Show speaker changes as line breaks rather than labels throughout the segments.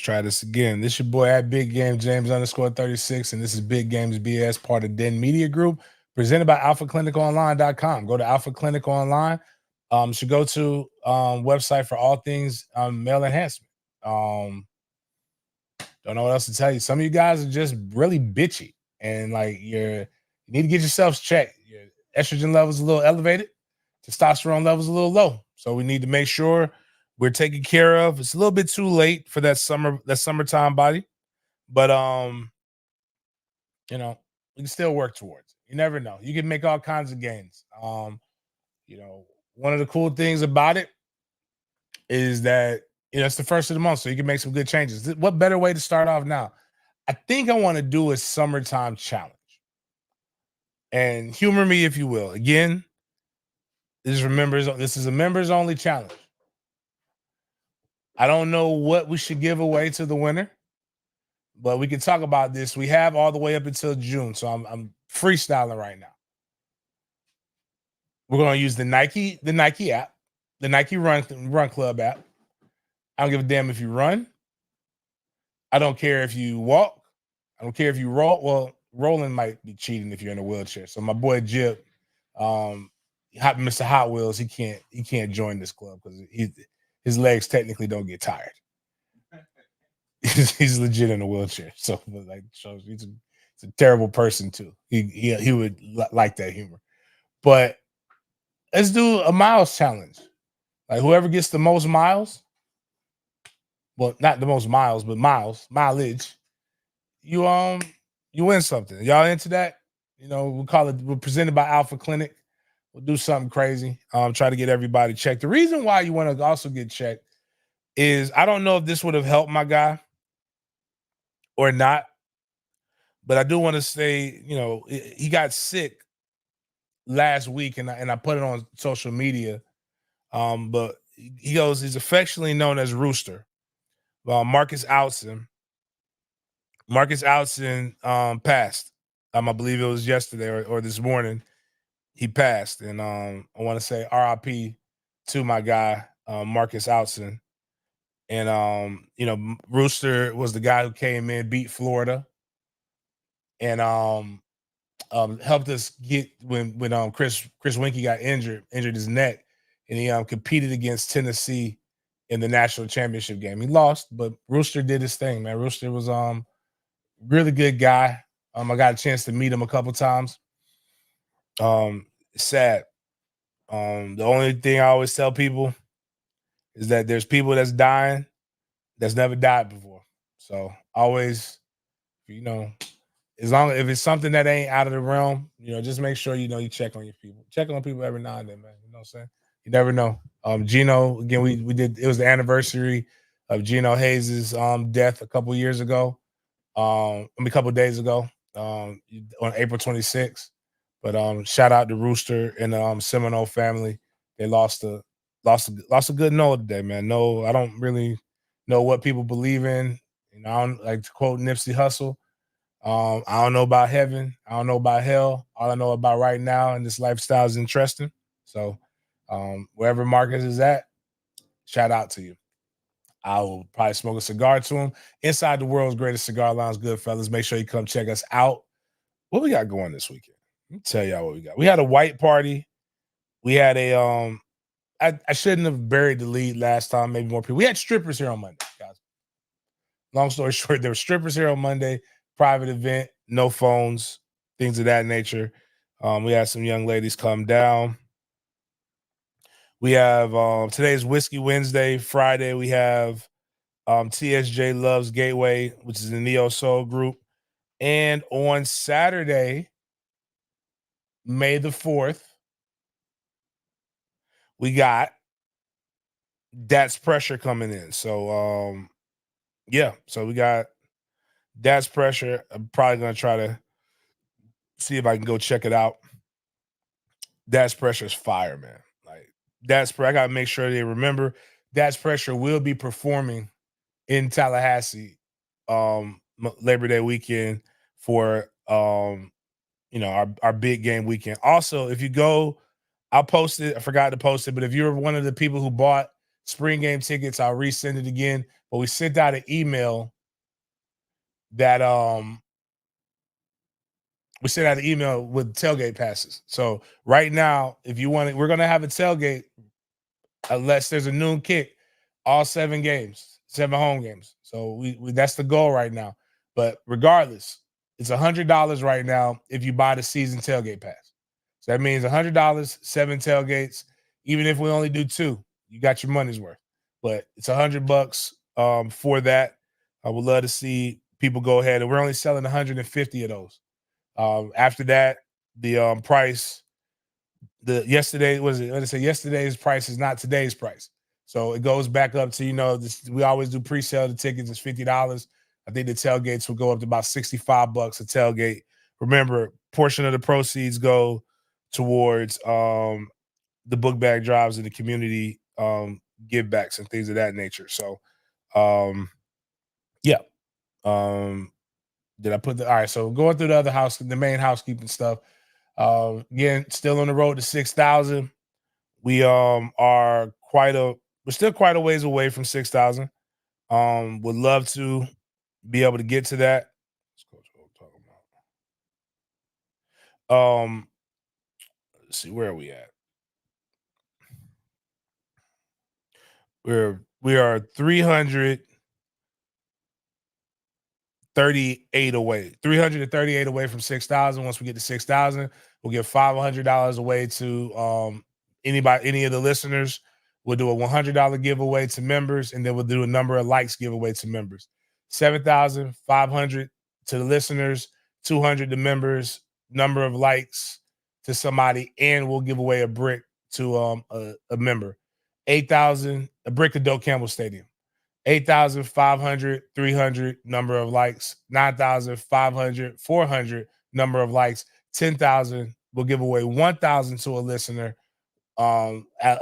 try this again. This your boy at Big Game James _36, and this is Big Games BS, part of Den Media Group, presented by AlphaClinicOnline.com. Go to Alpha Clinic Online. Should go to website for all things male enhancement. Don't know what else to tell you. Some of you guys are just really bitchy, and like you need to get yourselves checked. Your estrogen levels a little elevated, testosterone levels a little low. So we need to make sure we're taken care of. It's a little bit too late for that summertime body, but we can still work towards it. You never know. You can make all kinds of gains. One of the cool things about it is that it's the first of the month, so you can make some good changes. What better way to start off now? I think I want to do a summertime challenge. And humor me if you will. Again, this is a members only challenge. I don't know what we should give away to the winner, but we can talk about this. We have all the way up until June, so I'm freestyling right now. We're going to use the Nike app, the Nike Run Club app. I don't give a damn if you run. I don't care if you walk. I don't care if you roll. Well, rolling might be cheating if you're in a wheelchair. So my boy Jip, Mr. Hot Wheels, he can't join this club because his legs technically don't get tired. He's legit in a wheelchair, so shows he's a terrible person too. He would like that humor. But let's do a miles challenge. Like whoever gets the most miles, well, not the most miles, but mileage, you win something. Y'all into that? We're presented by Alpha Clinic. We'll do something crazy. Try to get everybody checked. The reason why you want to also get checked is I don't know if this would have helped my guy or not, but I do want to say, he got sick last week, and I put it on social media. But he's affectionately known as Rooster. Marcus Outson. Marcus Outson passed. I believe it was yesterday or this morning. He passed, and I want to say RIP to my guy Marcus Outson. And Rooster was the guy who came in, beat Florida, and helped us get when Chris Winkie got injured his neck, and he competed against Tennessee in the national championship game. He lost, but Rooster did his thing, man. Rooster was really good guy. I got a chance to meet him a couple times. Sad. The only thing I always tell people is that there's people that's dying that's never died before. So always, as long as if it's something that ain't out of the realm, just make sure you check on your people. Check on people every now and then, man. You know what I'm saying? You never know. Gino, again, we did. It was the anniversary of Gino Hayes's death a couple years ago. A couple days ago, on April 26th. But shout out to Rooster and the Seminole family. They lost a good note today, man. No, I don't really know what people believe in. I don't like to quote Nipsey Hussle. I don't know about heaven. I don't know about hell. All I know about right now in this lifestyle is interesting. So wherever Marcus is at, shout out to you. I will probably smoke a cigar to him. Inside the world's greatest cigar lounge, Goodfellas. Make sure you come check us out. What we got going this weekend? Let me tell y'all what we got. We had a white party. We had a I shouldn't have buried the lead last time. Maybe more people. We had strippers here on Monday, guys. Long story short, there were strippers here on Monday. Private event, no phones, things of that nature. We had some young ladies come down. We have today's Whiskey Wednesday. Friday, we have TSJ Loves Gateway, which is the Neo Soul group. And on Saturday, May the 4th, we got That's Pressure coming in. So, so we got That's Pressure. I'm probably going to try to see if I can go check it out. That's Pressure is fire, man. Like, I got to make sure they remember That's Pressure will be performing in Tallahassee Labor Day weekend for our big game weekend. Also, if you go, I'll post it. I forgot to post it, but if you're one of the people who bought spring game tickets. I'll resend it again. But we sent out an email that we sent out an email with tailgate passes. So right now, if you want it, we're gonna have a tailgate unless there's a noon kick, all 7 games, 7 home games. So we that's the goal right now. But regardless, it's $100 right now if you buy the season tailgate pass. So that means $100, 7 tailgates. Even if we only do 2, you got your money's worth. But it's $100 for that. I would love to see people go ahead, and we're only selling 150 of those. After that, the price, yesterday's price is not today's price. So it goes back up to, we always do pre-sale. The tickets is $50. I think the tailgates will go up to about $65 a tailgate. Remember, portion of the proceeds go towards the book bag drives and the community give backs and things of that nature. So yeah. Did I put all right? So going through the main housekeeping stuff. Again, still on the road to 6,000. We we're still quite a ways away from 6,000. Would love to be able to get to that. Let's go to what I'm talking about. Let's see, where are we at? We are 338 away from 6,000. Once we get to 6,000, we'll give $500 away to any of the listeners. We'll do a $100 giveaway to members, and then we'll do a number of likes giveaway to members. 7,500 to the listeners, 200 to members, number of likes to somebody, and we'll give away a brick to a member. 8,000, a brick of Doak Campbell Stadium. 8,500, 300 number of likes. 9,500, 400 number of likes. 10,000, we'll give away 1,000 to a listener, a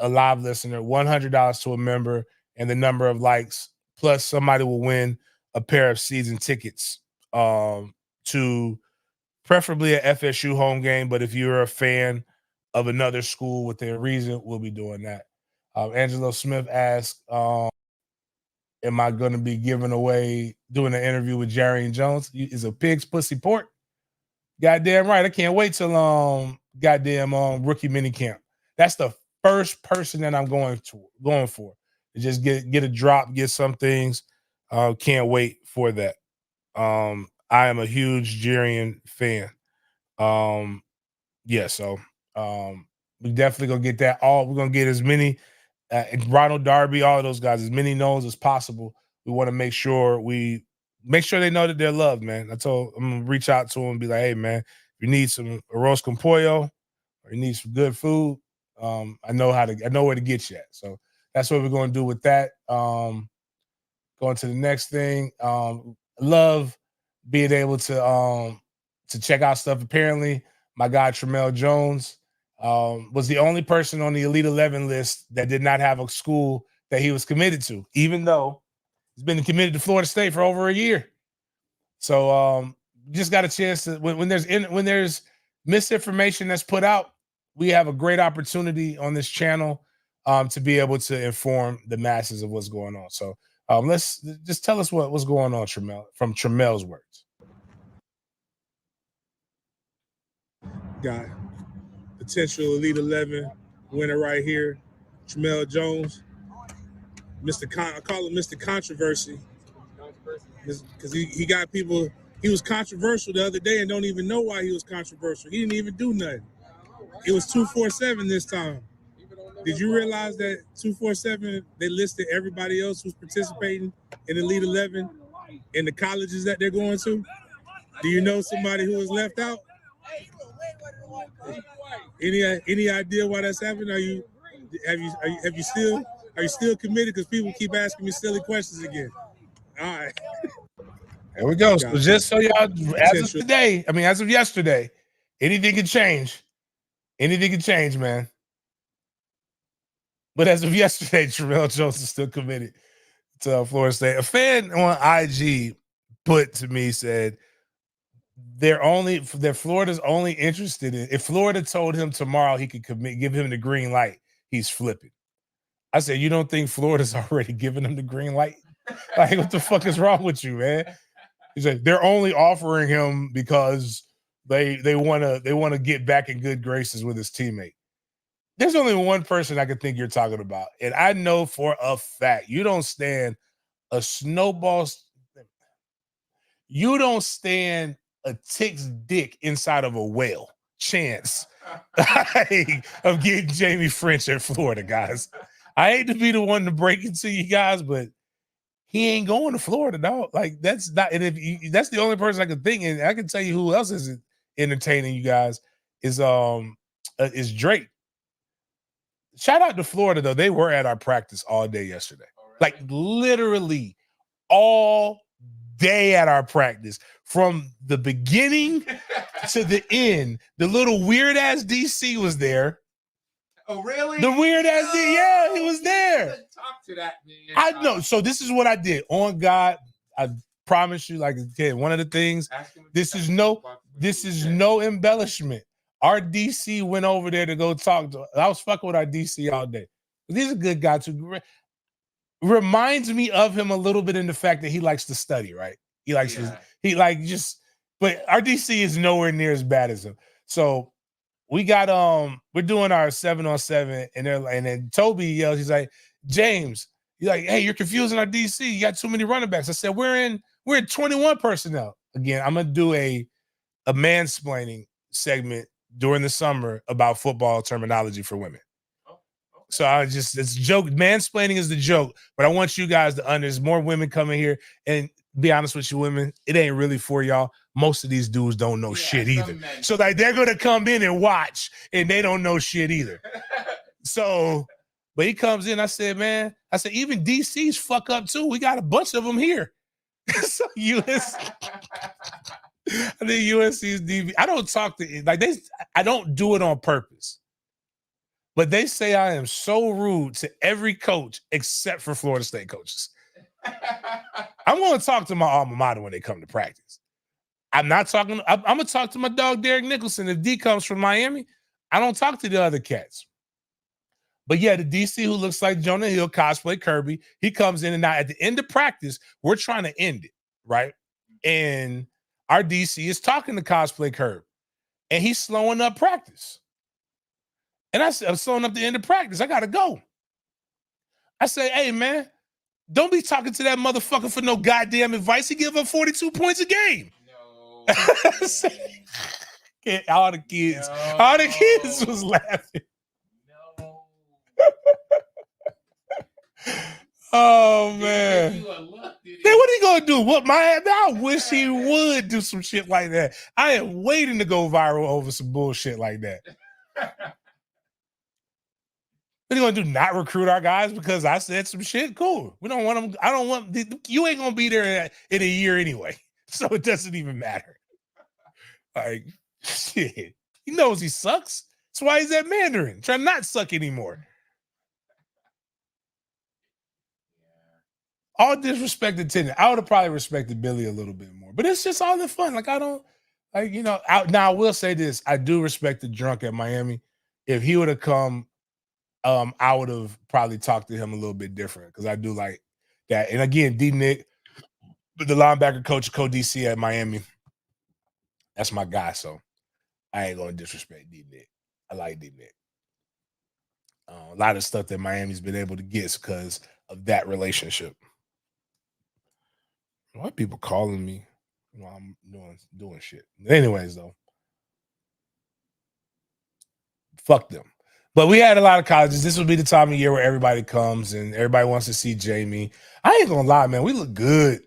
live listener, $100 to a member, and the number of likes. Plus, somebody will win a pair of season tickets to preferably a FSU home game. But if you're a fan of another school within reason, we'll be doing that. Angelo Smith asked, am I going to be doing an interview with Jerry and Jones? Is a pig's pussy pork? Goddamn right. I can't wait till rookie mini camp. That's the first person that I'm going for. To just get a drop, get some things. Can't wait for that. I am a huge Jerry fan. So we definitely gonna get that. We're gonna get as many Ronald Darby, all of those guys, as many no's as possible. We want to make sure they know that they're loved, man. I'm gonna reach out to them and be like, hey, man, if you need some arroz con pollo or you need some good food, I know where to get you at. So that's what we're gonna do with that. Going to the next thing. Love being able to check out stuff. Apparently, my guy Tramel Jones was the only person on the Elite 11 list that did not have a school that he was committed to, even though he's been committed to Florida State for over a year. So just got a chance to when there's misinformation that's put out, we have a great opportunity on this channel to be able to inform the masses of what's going on. So let's just tell us what's going on, Tramel, from Tramel's words.
Got potential Elite 11 winner right here, Tramel Jones. I call him Mr. Controversy, because he got people. He was controversial the other day and don't even know why he was controversial. He didn't even do nothing. It was 247 this time. Did you realize that 247, they listed everybody else who's participating in Elite 11 in the colleges that they're going to? Do you know somebody who was left out? Any idea why that's happening? Are you still committed? Because people keep asking me silly questions again. All right.
There we go. So just so y'all, as of yesterday, anything can change. Anything can change, man. But as of yesterday, Tramel Jones is still committed to Florida State. A fan on IG put to me, said Florida's only interested in, if Florida told him tomorrow he could commit, give him the green light, he's flipping. I said, you don't think Florida's already giving them the green light? Like, what the fuck is wrong with you, man? He said they're only offering him because they want to get back in good graces with his teammate. There's only one person I can think you're talking about, and I know for a fact you don't stand a snowball. You don't stand a tick's dick inside of a whale chance of getting Jamie French at Florida, guys. I hate to be the one to break it to you guys, but he ain't going to Florida, dog. Like, that's not, and if you, that's the only person I can think, and I can tell you who else is entertaining you guys is Drake. Shout out to Florida though; they were at our practice all day yesterday, like literally all day at our practice from the beginning to the end. The little weird ass DC was there.
Oh, really?
The weird ass DC, yeah, he was there.
Talk to that man.
I know. So this is what I did. On God, I promise you, like, okay, one of the things, this is no embellishment. Our DC went over there to go talk to. I was fucking with our DC all day. He's a good guy too. Reminds me of him a little bit in the fact that he likes to study, right? He likes but our DC is nowhere near as bad as him. So we got we're doing our 7-on-7, and then Toby yells, he's like, James, he's like, hey, you're confusing our DC. You got too many running backs. I said, we're in 21 personnel. Again, I'm gonna do a mansplaining segment during the summer about football terminology for women. So it's a joke. Mansplaining is the joke, but I want you guys to understand. There's more women coming here, and be honest with you, women, it ain't really for y'all. Most of these dudes don't know shit either. So like they're gonna come in and watch, and they don't know shit either. So, but he comes in. I said, even DC's fuck up too. We got a bunch of them here. So USC, I think USC's DB. I don't talk to like they. I don't do it on purpose. But they say I am so rude to every coach except for Florida State coaches. I'm going to talk to my alma mater when they come to practice. I'm not talking. I'm going to talk to my dog, Derek Nicholson. If D comes from Miami, I don't talk to the other cats. But yeah, the DC who looks like Jonah Hill, cosplay Kirby, he comes in, and now at the end of practice, we're trying to end it, right? And our DC is talking to cosplay Kirby, and he's slowing up practice. And I said, I'm slowing up the end of practice. I got to go. I say, hey, man, don't be talking to that motherfucker for no goddamn advice. He give up 42 points a game.
No.
All the kids was laughing.
No.
Oh, man.
Then
what are you going to do? I wish he would do some shit like that. I am waiting to go viral over some bullshit like that. What are you gonna do? Not recruit our guys because I said some shit? Cool. We don't want them. I don't want you. Ain't gonna be there in a year anyway, so it doesn't even matter. Like shit, he knows he sucks. That's why he's at Mandarin, trying not to suck anymore. All disrespect intended. I would have probably respected Billy a little bit more, but it's just all the fun. Like I don't, like now. I will say this: I do respect the drunk at Miami. If he would have come. I would have probably talked to him a little bit different because I do like that. And again, D Nick, the linebacker coach, co-DC at Miami, that's my guy. So I ain't gonna disrespect D Nick. I like D Nick. A lot of stuff that Miami's been able to get is because of that relationship. Why are people calling me while I'm doing shit? Anyways, though, fuck them. But we had a lot of colleges. This would be the time of year where everybody comes and everybody wants to see Jamie. I ain't gonna lie, man. We look good.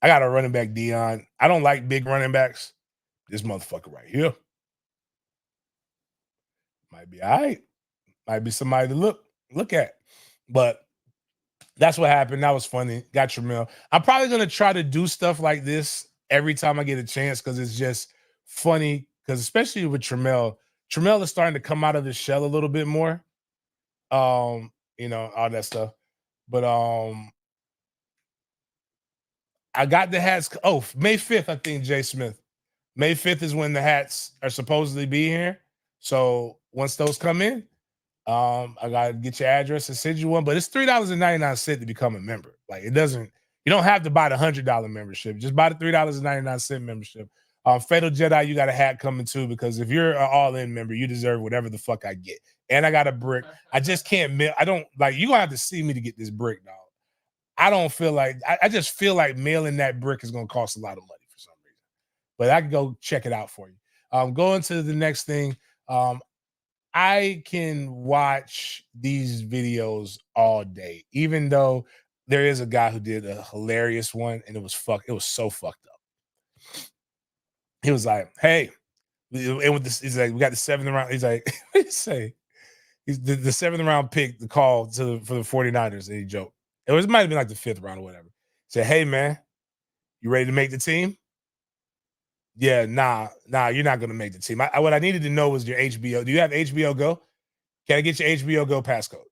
I got a running back, Dion. I don't like big running backs. This motherfucker right here might be all right. Might be somebody to look at. But that's what happened. That was funny. Got Tramel. I'm probably gonna try to do stuff like this every time I get a chance because it's just funny. Because especially with Tramel is starting to come out of his shell a little bit more. All that stuff. But I got the hats. Oh, May 5th, I think, Jay Smith. May 5th is when the hats are supposedly be here. So once those come in, I gotta get your address and send you one, but it's $3.99 to become a member. Like it doesn't, you don't have to buy the $100 membership. Just buy the $3.99 membership. Fatal Jedi, you got a hat coming too, because if you're an all-in member, you deserve whatever the fuck I get. And I got a brick. I just can't mail. I don't like you gonna have to see me to get this brick, dog. I don't feel like I just feel like mailing that brick is gonna cost a lot of money for some reason. But I can go check it out for you. Going to the next thing. I can watch these videos all day, even though there is a guy who did a hilarious one and it was so fucked up. He was like, hey, and with this, he's like, we got the 7th round. He's like, what did he say? He's the 7th round pick, the call for the 49ers, and he joked. It might have been like the 5th round or whatever. He said, hey man, you ready to make the team? Yeah, nah, you're not gonna make the team. What I needed to know was your HBO. Do you have HBO Go? Can I get your HBO Go passcode?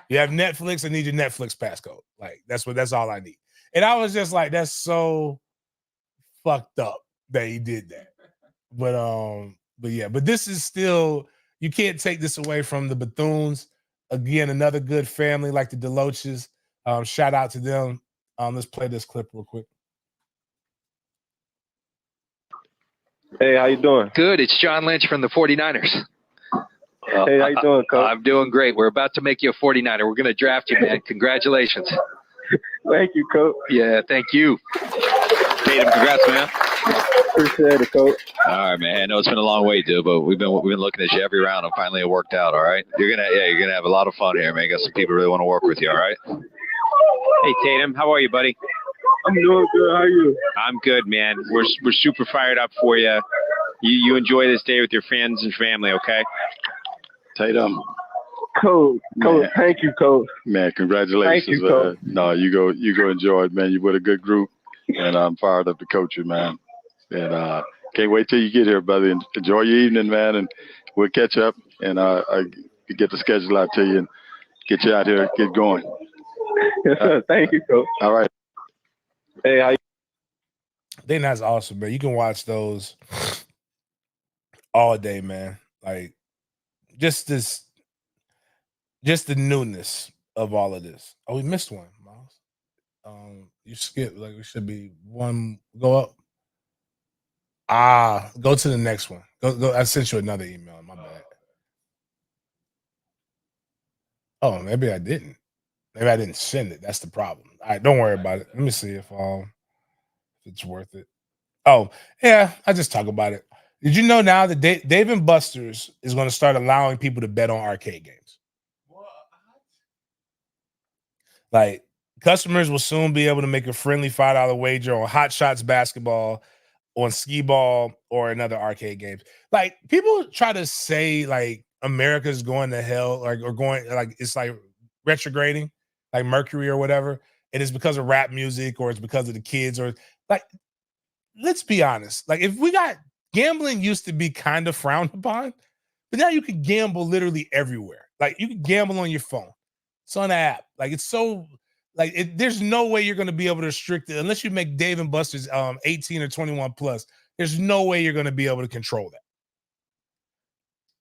You have Netflix? I need your Netflix passcode. Like that's all I need. And I was just like, that's so fucked up that he did that. But this is still, you can't take this away from the Bethunes. Again, another good family like the Deloaches. Shout out to them. Let's play this clip real quick.
Hey, how you doing?
Good. It's John Lynch from the 49ers.
Hey, how you doing, Coach?
I'm doing great. We're about to make you a 49er. We're going to draft you, man. Congratulations.
Thank you, Coach.
Yeah, thank you. Tatum, congrats, man.
Appreciate it, Coach.
All right, man. I know it's been a long wait, dude, but we've been looking at you every round, and finally it worked out. All right, you're gonna have a lot of fun here, man. Got some people really want to work with you. All right.
Hey Tatum, how are you, buddy?
I'm doing good. How are you?
I'm good, man. We're super fired up for you. You enjoy this day with your friends and family, okay?
Tatum.
Coach, thank you, Coach.
Man, congratulations.
Thank you, Coach.
No, you go enjoy it, man. You're with a good group, and I'm fired up to coach you, man. And can't wait till you get here, brother. Enjoy your evening, man, and we'll catch up, and I get the schedule out to you and get you out here, get going.
Yes, sir. Thank you, Coach.
All right.
Hey, how you?
Then that's awesome, man. You can watch those all day, man. Like just the newness of all of this. Oh, we missed one, Miles. You skipped. Like we should be one. Go up. Go to the next one. Go. I sent you another email. My bad. Oh, maybe I didn't. Maybe I didn't send it. That's the problem. All right, don't worry about it. Let me see if it's worth it. Oh, yeah, I just talk about it. Did you know now that Dave & Buster's is going to start allowing people to bet on arcade games? What? Like, customers will soon be able to make a friendly $5 wager on Hot Shots basketball, on skee ball, or another arcade games. Like, people try to say, like, America's going to hell, or going, like, it's like retrograding, like Mercury or whatever. It is because of rap music, or it's because of the kids, or like, let's be honest. Like, if we got gambling used to be kind of frowned upon, but now you can gamble literally everywhere. Like, you can gamble on your phone. It's on the app. Like, it's so, like, there's no way you're going to be able to restrict it unless you make Dave & Buster's 18 or 21 plus. There's no way you're going to be able to control that.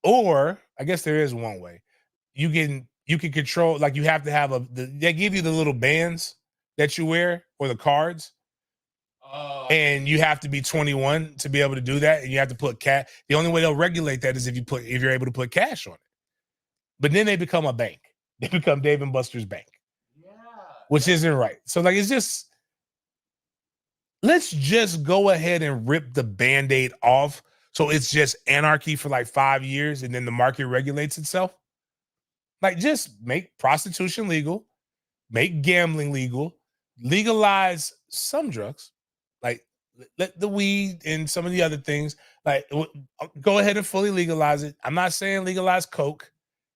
Or I guess there is one way. You can control, like, you have to have they give you the little bands that you wear or the cards. And you have to be 21 to be able to do that. And you have to put cash. The only way they'll regulate that is if you're able to put cash on it. But then they become a bank. They become Dave & Buster's bank. Yeah. Which isn't right. So, like, let's just go ahead and rip the Band-Aid off. So it's just anarchy for like 5 years and then the market regulates itself. Like, just make prostitution legal, make gambling legal, legalize some drugs. Like, let the weed and some of the other things, like, go ahead and fully legalize it. I'm not saying legalize coke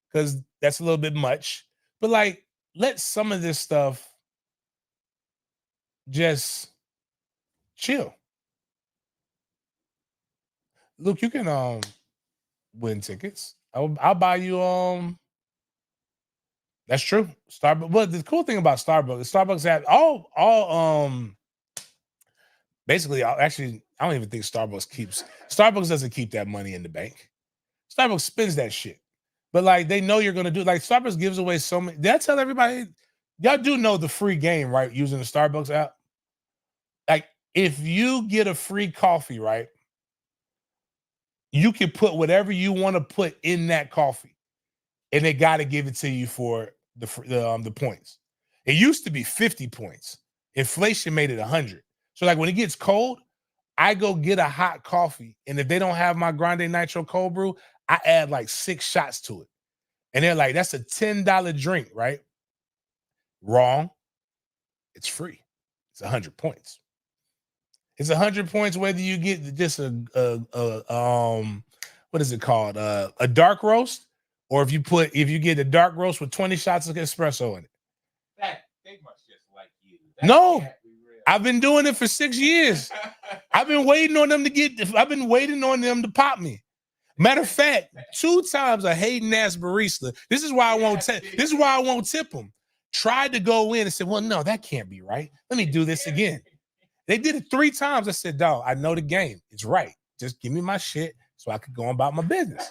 because that's a little bit much, but like, let some of this stuff just chill. Look, you can win tickets. I'll buy you that's true. Starbucks. But the cool thing about Starbucks have all basically, actually, I don't even think Starbucks doesn't keep that money in the bank. Starbucks spends that shit. But like they know you're gonna do. Like Starbucks gives away so many. Did I tell everybody? Y'all do know the free game, right? Using the Starbucks app. Like if you get a free coffee, right? You can put whatever you want to put in that coffee, and they got to give it to you for the points. It used to be 50 points. Inflation made it 100. So like when it gets cold, I go get a hot coffee, and if they don't have my Grande Nitro cold brew, I add like 6 shots to it. And they're like, that's a $10 drink, right? Wrong. It's free. It's 100 points. It's 100 points whether you get just a what is it called? A dark roast, or if you get a dark roast with 20 shots of espresso in it.
They must just like you.
No, I've been doing it for 6 years. I've been waiting on them to pop me. Matter of fact, 2 times a hating ass barista. This is why I won't tip them. Tried to go in and said, well, no, that can't be right. Let me do this again. They did it 3 times. I said, dog, I know the game. It's right. Just give me my shit so I could go about my business.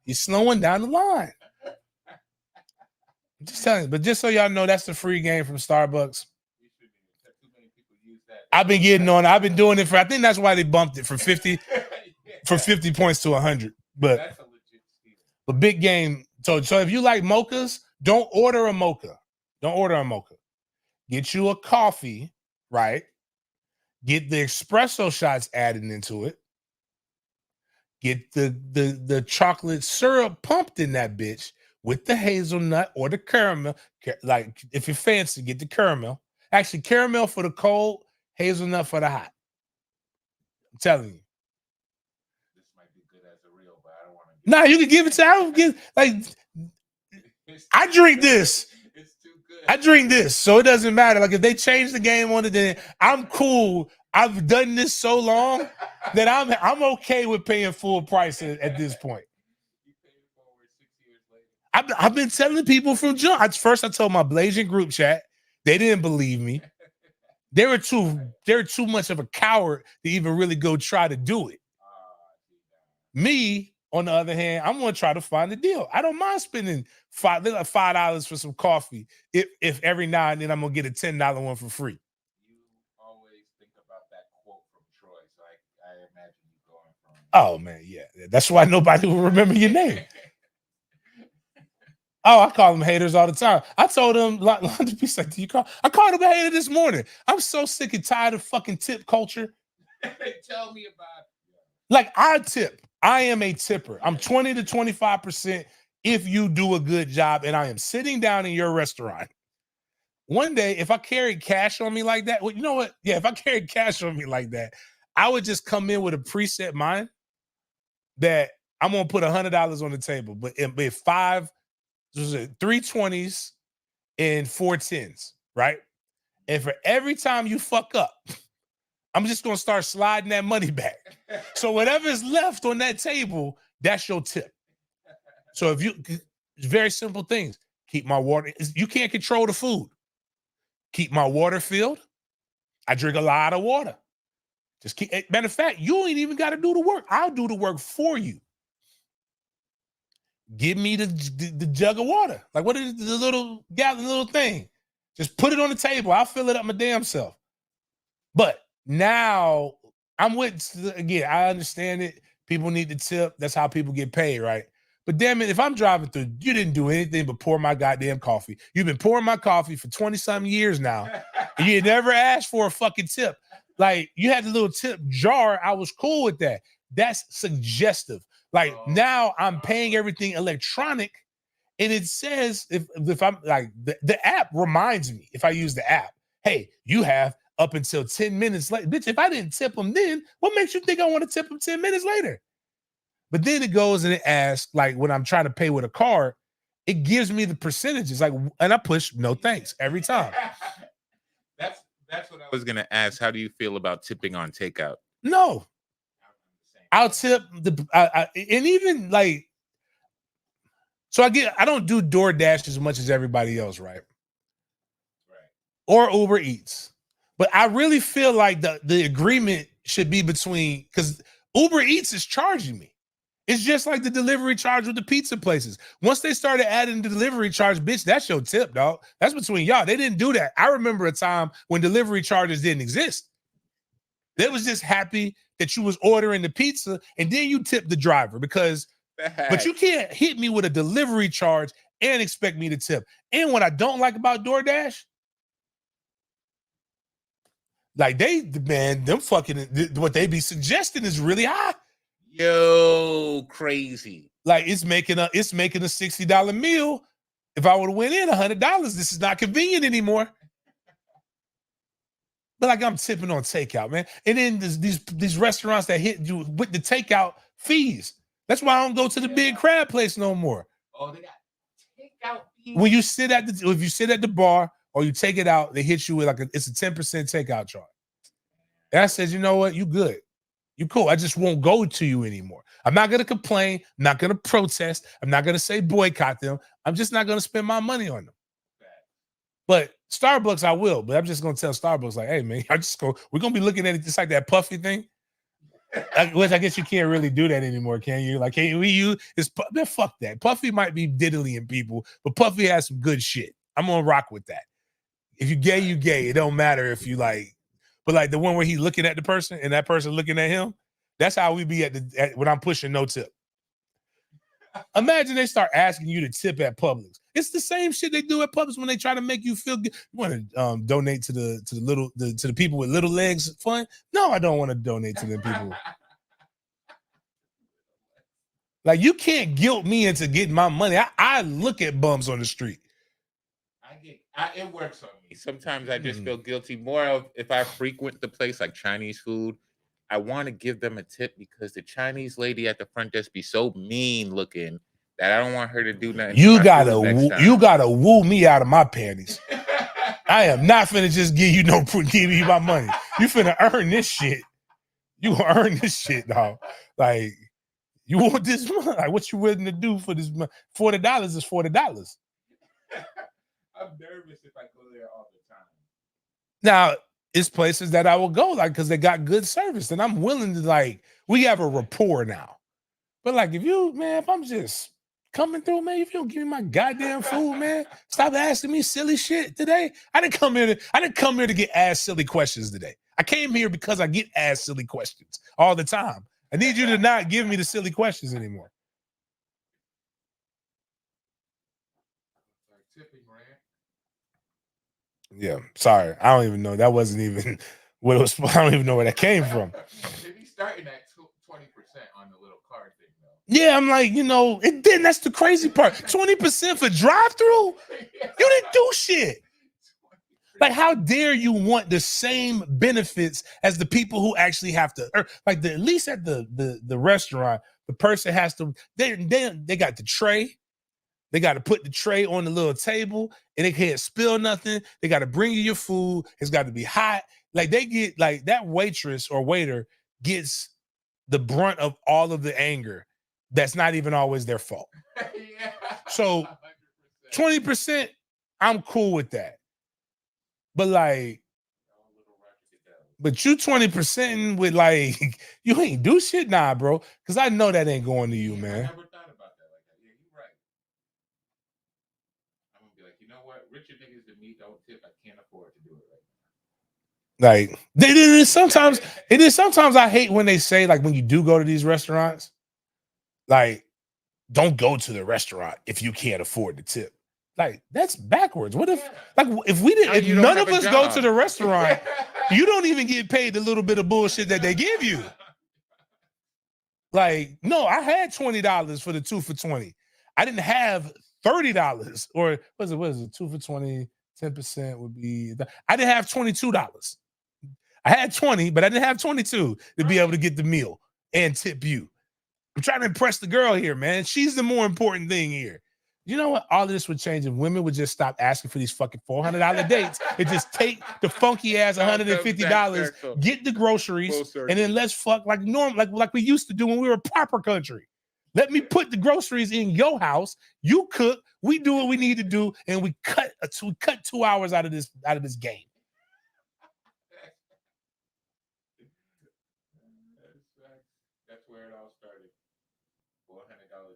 You're slowing down the line. I'm just telling you, but just so y'all know, that's the free game from Starbucks. I've been doing it for, I think that's why they bumped it from 50 points to 100. But
That's a legit steal.
But big game. So if you like mochas, don't order a mocha. Don't order a mocha. Get you a coffee, right? Get the espresso shots added into it. Get the chocolate syrup pumped in that bitch with the hazelnut or the caramel. Like if you're fancy, get the caramel. Actually, caramel for the cold, hazelnut for the hot. I'm telling you.
This might be good as a real, but I don't want to.
Nah, you can give it to. I don't give like. I drink this.
It's too good.
I drink this, so it doesn't matter. Like if they change the game on it, then I'm cool. I've done this so long that I'm okay with paying full price at this point.
You paid it forward 6 years later.
I've been telling people from jump. First, I told my Blasian group chat. They didn't believe me. They were too much of a coward to even really go try to do it. Me, on the other hand, I'm gonna try to find a deal. I don't mind spending $5 for some coffee if every now and then I'm gonna get a $10 one for free.
You always think about that quote from Troy, so I imagine you going from.
Oh man, yeah. That's why nobody will remember your name. Oh, I call them haters all the time. I told them, I called them a hater this morning. I'm so sick and tired of fucking tip culture.
Tell me about it.
Like I tip. I am a tipper. I'm 20 to 25% if you do a good job, and I am sitting down in your restaurant. One day, if I carried cash on me like that, well, you know what? Yeah, if I carried cash on me like that, I would just come in with a preset mind that I'm gonna put $100 on the table, but it 3 20s and 4 10s, right? And for every time you fuck up, I'm just gonna start sliding that money back. So whatever is left on that table, that's your tip. So it's very simple things. Keep my water. You can't control the food. Keep my water filled. I drink a lot of water. Just keep. Matter of fact, you ain't even got to do the work. I'll do the work for you. Give me the jug of water. Like what is the little gallon, little thing? Just put it on the table. I'll fill it up my damn self. But now I'm with, again, I understand it. People need to tip. That's how people get paid, right? But damn it, if I'm driving through, you didn't do anything but pour my goddamn coffee. You've been pouring my coffee for 20-something years now. And you never asked for a fucking tip. Like, you had the little tip jar. I was cool with that. That's suggestive. Like, now I'm paying everything electronic. And it says, if I'm like, the app reminds me, if I use the app, hey, you have up until 10 minutes later. Bitch, if I didn't tip them then, what makes you think I want to tip them 10 minutes later? But then it goes and it asks, like when I'm trying to pay with a card, it gives me the percentages. Like, and I push no thanks every time.
That's what I was gonna ask. How do you feel about tipping on takeout?
No. I'll tip and even like, so I don't do DoorDash as much as everybody else, right? Or Uber Eats. But I really feel like the agreement should be between, because Uber Eats is charging me. It's just like the delivery charge with the pizza places. Once they started adding the delivery charge, bitch, that's your tip, dog. That's between y'all. They didn't do that. I remember a time when delivery charges didn't exist. They was just happy that you was ordering the pizza and then you tip the driver because, but you can't hit me with a delivery charge and expect me to tip. And what I don't like about DoorDash, like them fucking, what they be suggesting is really high.
Yo, crazy.
Like it's making a $60 meal. If I would have went in $100, this is not convenient anymore. But like I'm tipping on takeout, man. And then these restaurants that hit you with the takeout fees. That's why I don't go to the big crab place no more.
Oh, they got takeout fees.
When you sit if you sit at the bar or you take it out, they hit you with it's a 10% takeout charge. And I said, you know what? You good. You cool. I just won't go to you anymore. I'm not gonna complain, I'm not gonna protest, I'm not gonna say boycott them. I'm just not gonna spend my money on them. But Starbucks, I will. But I'm just gonna tell Starbucks, like, hey man, we're gonna be looking at it just like that Puffy thing. Which I guess you can't really do that anymore, can you? Like, can we use man, fuck that. Puffy might be diddling people, but Puffy has some good shit. I'm gonna rock with that. If you gay, you gay. It don't matter if you like, but like the one where he's looking at the person and that person looking at him, that's how we be when I'm pushing no tip. Imagine they start asking you to tip at Publix. It's the same shit they do at Publix when they try to make you feel good. You want to donate to the people with little legs fund? No, I don't want to donate to them people. Like you can't guilt me into getting my money. I look at bums on the street.
It works on me. Sometimes I just feel guilty. More of if I frequent the place like Chinese food, I want to give them a tip because the Chinese lady at the front desk be so mean looking that I don't want her to do nothing.
You gotta woo me out of my panties. I am not finna just give you my money. You finna earn this shit. You gonna earn this shit, dog. Like you want this money? Like what you willing to do for this money? $40 is $40.
I'm nervous if I go there all the time.
Now, it's places that I will go, like, because they got good service, and I'm willing to, like, we have a rapport now. But like, if I'm just coming through, man, if you don't give me my goddamn food, man, stop asking me silly shit today. I didn't come here to get asked silly questions today. I came here because I get asked silly questions all the time. I need you to not give me the silly questions anymore. Yeah, sorry. I don't even know. That wasn't even what it was. I don't even know where that came from.
They be starting at 20% on the little card thing, though.
Yeah, I'm like, that's the crazy part. 20% for drive-through? You didn't do shit. Like, how dare you want the same benefits as the people who actually have to, like at least at the restaurant, the person has to, they got the tray. They got to put the tray on the little table and they can't spill nothing. They got to bring you your food. It's got to be hot. Like they get like that waitress or waiter gets the brunt of all of the anger. That's not even always their fault. Yeah, so 20%, I'm cool with that. But like, but you 20% with like, you ain't do shit, nah, bro. Because I know that ain't going to you, man.
I never thought about that like that. Yeah, you're right. I'm gonna be like, you know what? Richer niggas than me don't tip. I can't afford to do it right now.
Like sometimes I hate when they say, like, when you do go to these restaurants, like, don't go to the restaurant if you can't afford the tip. Like, that's backwards. What if, like, if none of us go to the restaurant, you don't even get paid the little bit of bullshit that they give you. Like, no, I had $20 for the 2 for $20. I didn't have $30, or what is it? 2 for $20, 10% would be. I didn't have $22. I had 20, but I didn't have 22 to be able to get the meal and tip you. I'm trying to impress the girl here, man. She's the more important thing here. You know what? All of this would change if women would just stop asking for these fucking $400 dates and just take the funky ass $150, get the groceries, and then let's fuck like normal, like we used to do when we were a proper country. Let me put the groceries in your house. You cook. We do what we need to do, and we cut 2 hours out of this game.
That's where it all started.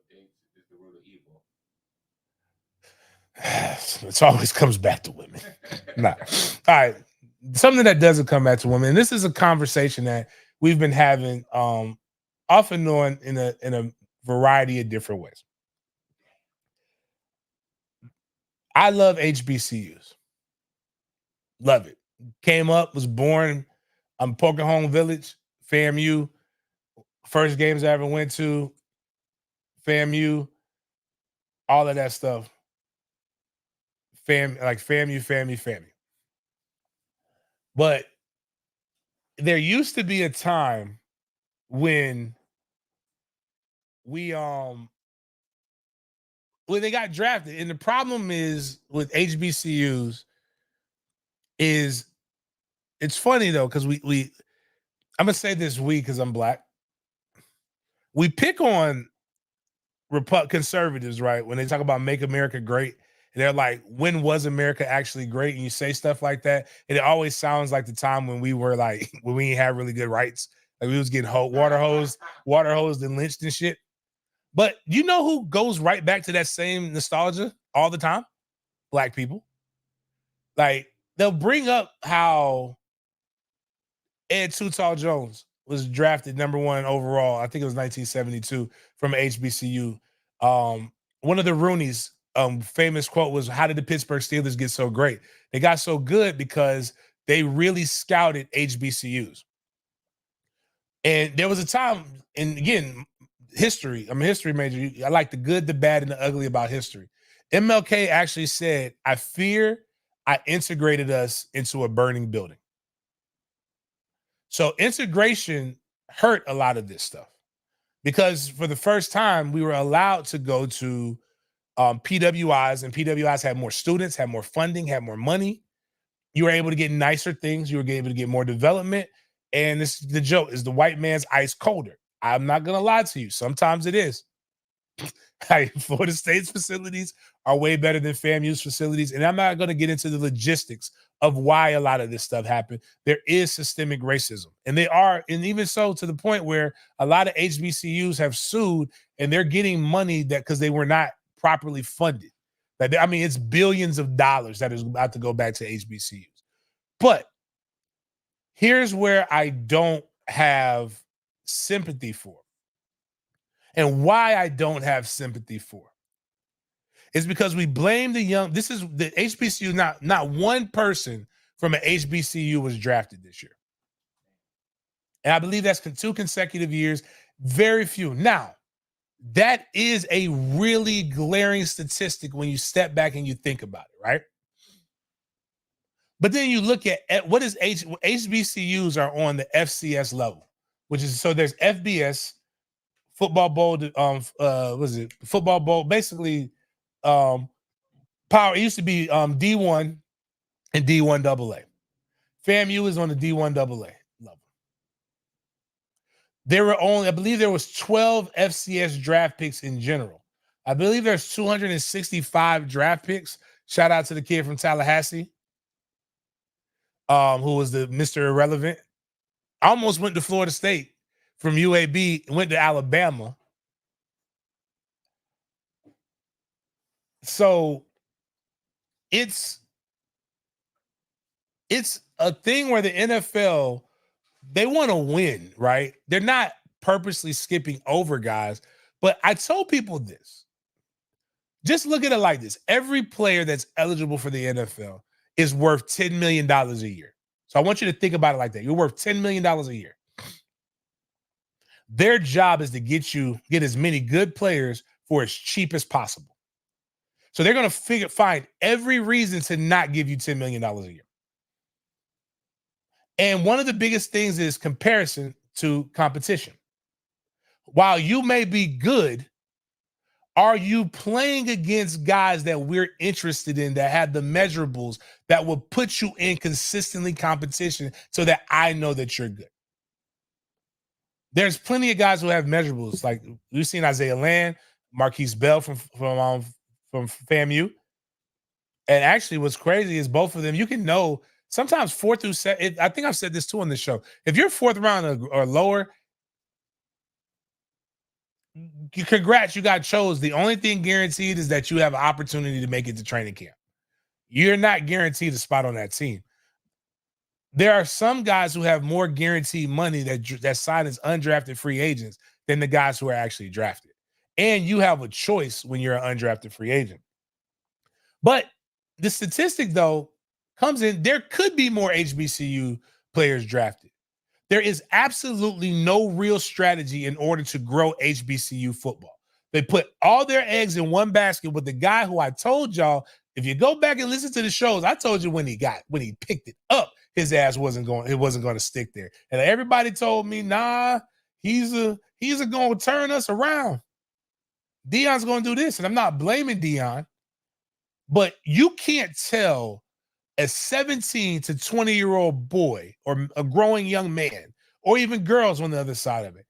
dates is the root of evil.
It always comes back to women. Nah. All right. Something that doesn't come back to women, and this is a conversation that we've been having off and on in a variety of different ways. I love HBCUs. Love it. Came up, was born. I'm Poker Home Village, FAMU. First games I ever went to, FAMU, all of that stuff. FAMU. But there used to be a time when when they got drafted, and the problem is with HBCUs is it's funny though, because we I'm gonna say this because I'm black. We pick on conservatives, right? When they talk about make America great, and they're like, when was America actually great? And you say stuff like that, and it always sounds like the time when we were like, when we didn't have really good rights. Like we was getting water hosed and lynched and shit. But you know who goes right back to that same nostalgia all the time? Black people. Like they'll bring up how Ed Too Tall Jones was drafted number 1 overall. I think it was 1972 from HBCU. One of the Rooney's famous quote was, "How did the Pittsburgh Steelers get so great? They got so good because they really scouted HBCUs." And there was a time, and again, history. I'm a history major. I like the good, the bad, and the ugly about history. MLK actually said, "I fear I integrated us into a burning building." So integration hurt a lot of this stuff because for the first time we were allowed to go to PWIs, and PWIs had more students, had more funding, had more money. You were able to get nicer things. You were able to get more development. And this is the joke: is the white man's ice colder? I'm not gonna lie to you. Sometimes it is. Florida State's facilities are way better than FAMU's facilities, and I'm not going to get into the logistics of why a lot of this stuff happened. There is systemic racism, and even so, to the point where a lot of HBCUs have sued, and they're getting money because they were not properly funded. It's billions of dollars that is about to go back to HBCUs. But here's where I don't have sympathy for. And why I don't have sympathy for is because we blame the young. This is the HBCU. Not one person from an HBCU was drafted this year. And I believe that's 2 consecutive years. Very few. Now, that is a really glaring statistic when you step back and you think about it, right? But then you look at what is HBCUs are on the FCS level, which is, so there's FBS, football bowl, football bowl, basically power. It used to be D1 and D1 AA. FAMU is on the D1 AA level. I believe there was 12 FCS draft picks in general. I believe there's 265 draft picks. Shout out to the kid from Tallahassee, who was the Mr. Irrelevant. I almost went to Florida State from UAB, went to Alabama. So it's a thing where the NFL, they want to win, right? They're not purposely skipping over guys. But I told people this. Just look at it like this. Every player that's eligible for the NFL is worth $10 million a year. So I want you to think about it like that. You're worth $10 million a year. Their job is to get as many good players for as cheap as possible. So they're going to find every reason to not give you $10 million a year. And one of the biggest things is comparison to competition. While you may be good, are you playing against guys that we're interested in, that have the measurables that will put you in consistently competition so that I know that you're good? There's plenty of guys who have measurables. Like we've seen Isaiah Land, Marquise Bell from FAMU. And actually what's crazy is both of them, you can know sometimes 4 through 7. I think I've said this too on the show. If you're 4th round or lower, congrats, you got chose. The only thing guaranteed is that you have an opportunity to make it to training camp. You're not guaranteed a spot on that team. There are some guys who have more guaranteed money that sign as undrafted free agents than the guys who are actually drafted. And you have a choice when you're an undrafted free agent. But the statistic, though, comes in, there could be more HBCU players drafted. There is absolutely no real strategy in order to grow HBCU football. They put all their eggs in one basket with the guy who I told y'all, if you go back and listen to the shows, I told you when he picked it up, his ass wasn't going to stick there. And everybody told me, nah, he's going to turn us around. Deion's going to do this. And I'm not blaming Deion, but you can't tell a 17 to 20-year-old boy or a growing young man or even girls on the other side of it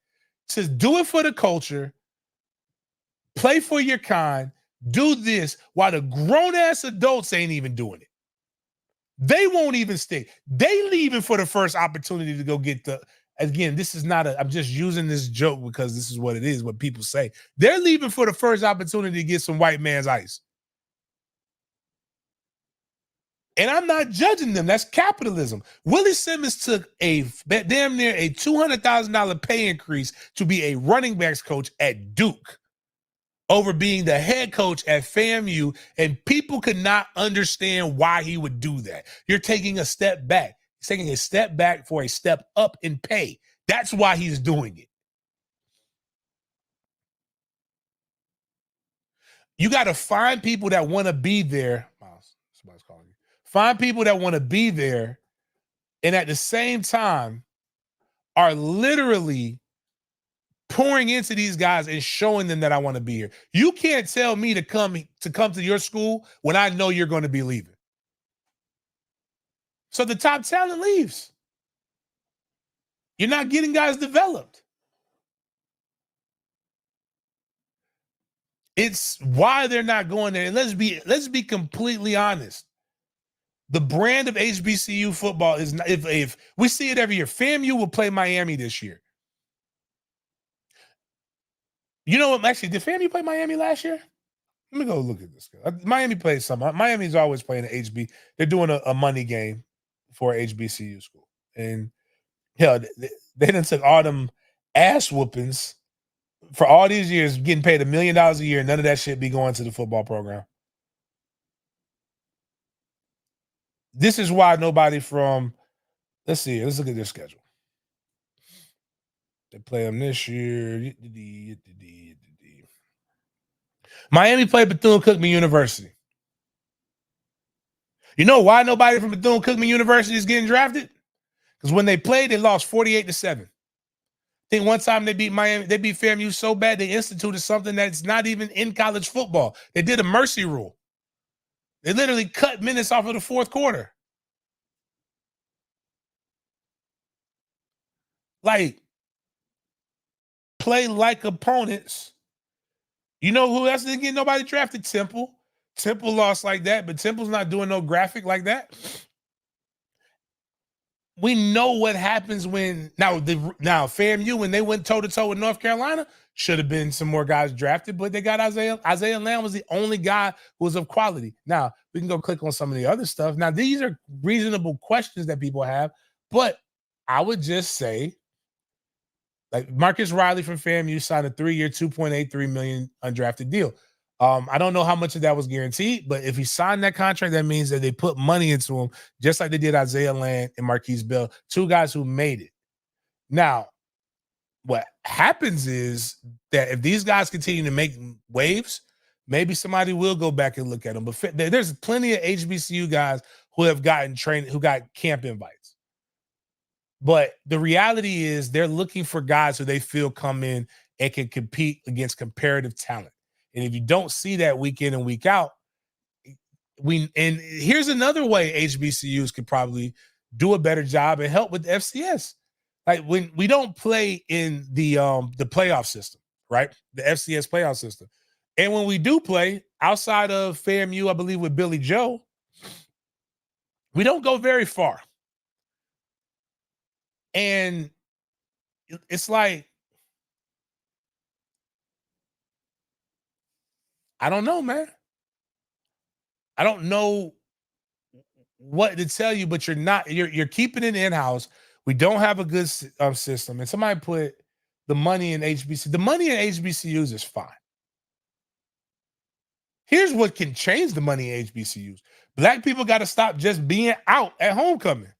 to do it for the culture, play for your kind, do this while the grown-ass adults ain't even doing it. They won't even stick. They leaving for the first opportunity to go get the, again, this is not I'm just using this joke because this is what it is, what people say. They're leaving for the first opportunity to get some white man's ice. And I'm not judging them. That's capitalism. Willie Simmons took a damn near a $200,000 pay increase to be a running backs coach at Duke over being the head coach at FAMU, and people could not understand why he would do that. You're taking a step back. He's taking a step back for a step up in pay. That's why he's doing it. You got to find people that want to be there. Miles, somebody's calling you. Find people that want to be there and at the same time are literally pouring into these guys and showing them that I want to be here. You can't tell me to come to your school when I know you're going to be leaving. So the top talent leaves. You're not getting guys developed. It's why they're not going there. And let's be completely honest. The brand of HBCU football is not, if we see it every year. FAMU will play Miami this year. You know what? Actually, did FAMU play Miami last year? Let me go look at this. Miami plays some. Miami's always playing an HB. They're doing a money game for HBCU school. And hell, they done took all them ass whoopings for all these years, getting paid $1 million a year. None of that shit be going to the football program. This is why nobody from, let's look at their schedule. They play them this year. Miami played Bethune-Cookman University. You know why nobody from Bethune-Cookman University is getting drafted? Because when they played, they lost 48-7. I think one time they beat FAMU so bad they instituted something that's not even in college football. They did a mercy rule. They literally cut minutes off of the fourth quarter. Like, play like opponents. You know who else didn't get nobody drafted? Temple. Temple lost like that, but Temple's not doing no graphic like that. We know what happens when now FAMU, when they went toe-to-toe with North Carolina, should have been some more guys drafted, but they got Isaiah. Isaiah Lamb was the only guy who was of quality. Now, we can go click on some of the other stuff. Now, these are reasonable questions that people have, but I would just say, like Marcus Riley from FAMU signed a 3-year, $2.83 million undrafted deal. I don't know how much of that was guaranteed, but if he signed that contract, that means that they put money into him, just like they did Isaiah Land and Marquise Bell, two guys who made it. Now, what happens is that if these guys continue to make waves, maybe somebody will go back and look at them. But there's plenty of HBCU guys who have gotten trained, who got camp invites. But the reality is they're looking for guys who they feel come in and can compete against comparative talent. And if you don't see that week in and week out, and here's another way HBCUs could probably do a better job and help with the FCS. Like when we don't play in the playoff system, right? The FCS playoff system. And when we do play outside of FAMU, I believe with Billy Joe, we don't go very far. And it's like, I don't know, man. I don't know what to tell you, but you're keeping it in-house. We don't have a good system. And somebody put the money in HBCU. The money in HBCUs is fine. Here's what can change the money in HBCUs. Black people got to stop just being out at homecoming.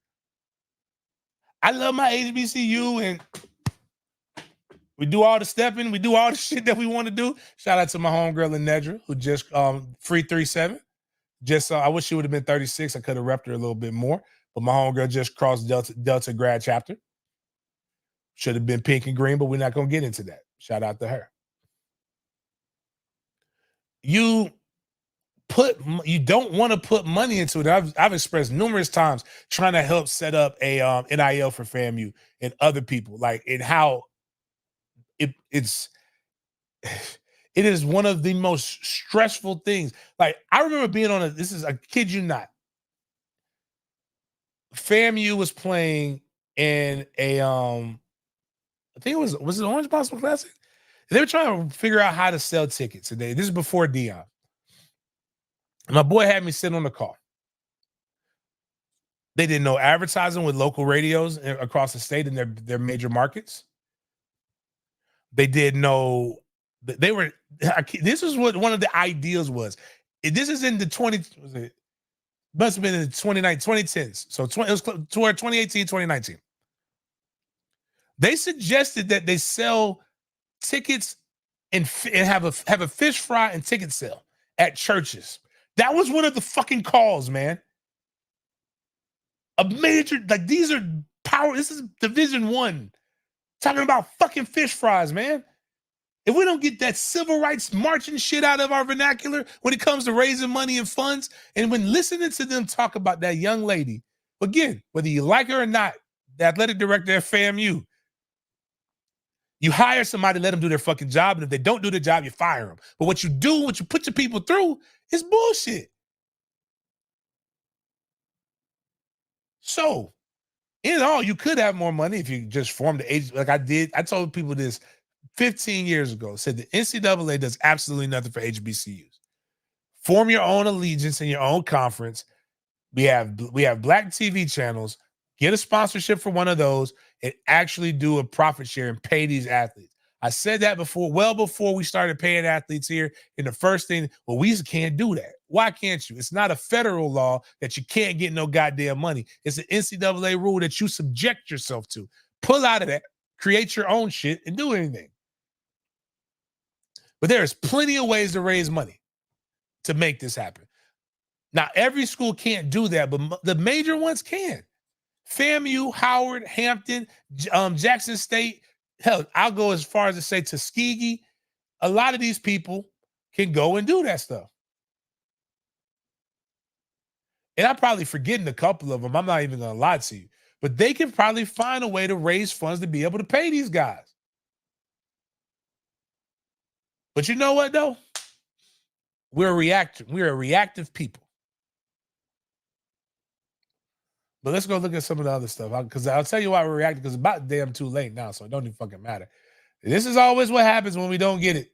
I love my HBCU, and we do all the stepping. We do all the shit that we want to do. Shout out to my homegirl in Nedra, who just free 37. Just I wish she would have been 36. I could have repped her a little bit more. But my homegirl just crossed Delta grad chapter. Should have been pink and green, but we're not going to get into that. Shout out to her. You don't want to put money into it. I've expressed numerous times trying to help set up a NIL for FAMU and other people, like, and how it is one of the most stressful things. Like, I remember being on I kid you not, FAMU was playing in a I think was it Orange Blossom Classic? They were trying to figure out how to sell tickets today. This is before Dion. My boy had me sit on the call. They didn't know advertising with local radios across the state in their major markets. They didn't know that they were. This is what one of the ideals was. This is in the must have been in the 2010s. So it was toward 2018, 2019. They suggested that they sell tickets and have a fish fry and ticket sale at churches. That was one of the fucking calls, man. A major, like, these are power. This is Division I. Talking about fucking fish fries, man. If we don't get that civil rights marching shit out of our vernacular when it comes to raising money and funds, and when listening to them talk about that young lady, again, whether you like her or not, the athletic director at FAMU, you hire somebody, let them do their fucking job, and if they don't do the job, you fire them. But what you put your people through is bullshit. So, in all, you could have more money if you just formed the agency like I did. I told people this 15 years ago, said the NCAA does absolutely nothing for HBCUs. Form your own allegiance in your own conference. We have black TV channels. Get a sponsorship for one of those and actually do a profit share and pay these athletes. I said that before, well before we started paying athletes here. And the first thing, well, we can't do that. Why can't you? It's not a federal law that you can't get no goddamn money. It's an NCAA rule that you subject yourself to. Pull out of that, create your own shit, and do anything. But there's plenty of ways to raise money to make this happen. Now, every school can't do that, but the major ones can. FAMU, Howard, Hampton, Jackson State. Hell, I'll go as far as to say Tuskegee. A lot of these people can go and do that stuff. And I'm probably forgetting a couple of them. I'm not even going to lie to you. But they can probably find a way to raise funds to be able to pay these guys. But you know what, though? We're a reactive people. But let's go look at some of the other stuff. Because I'll tell you why we're reacting, because it's about damn too late now, so it don't even fucking matter. This is always what happens when we don't get it.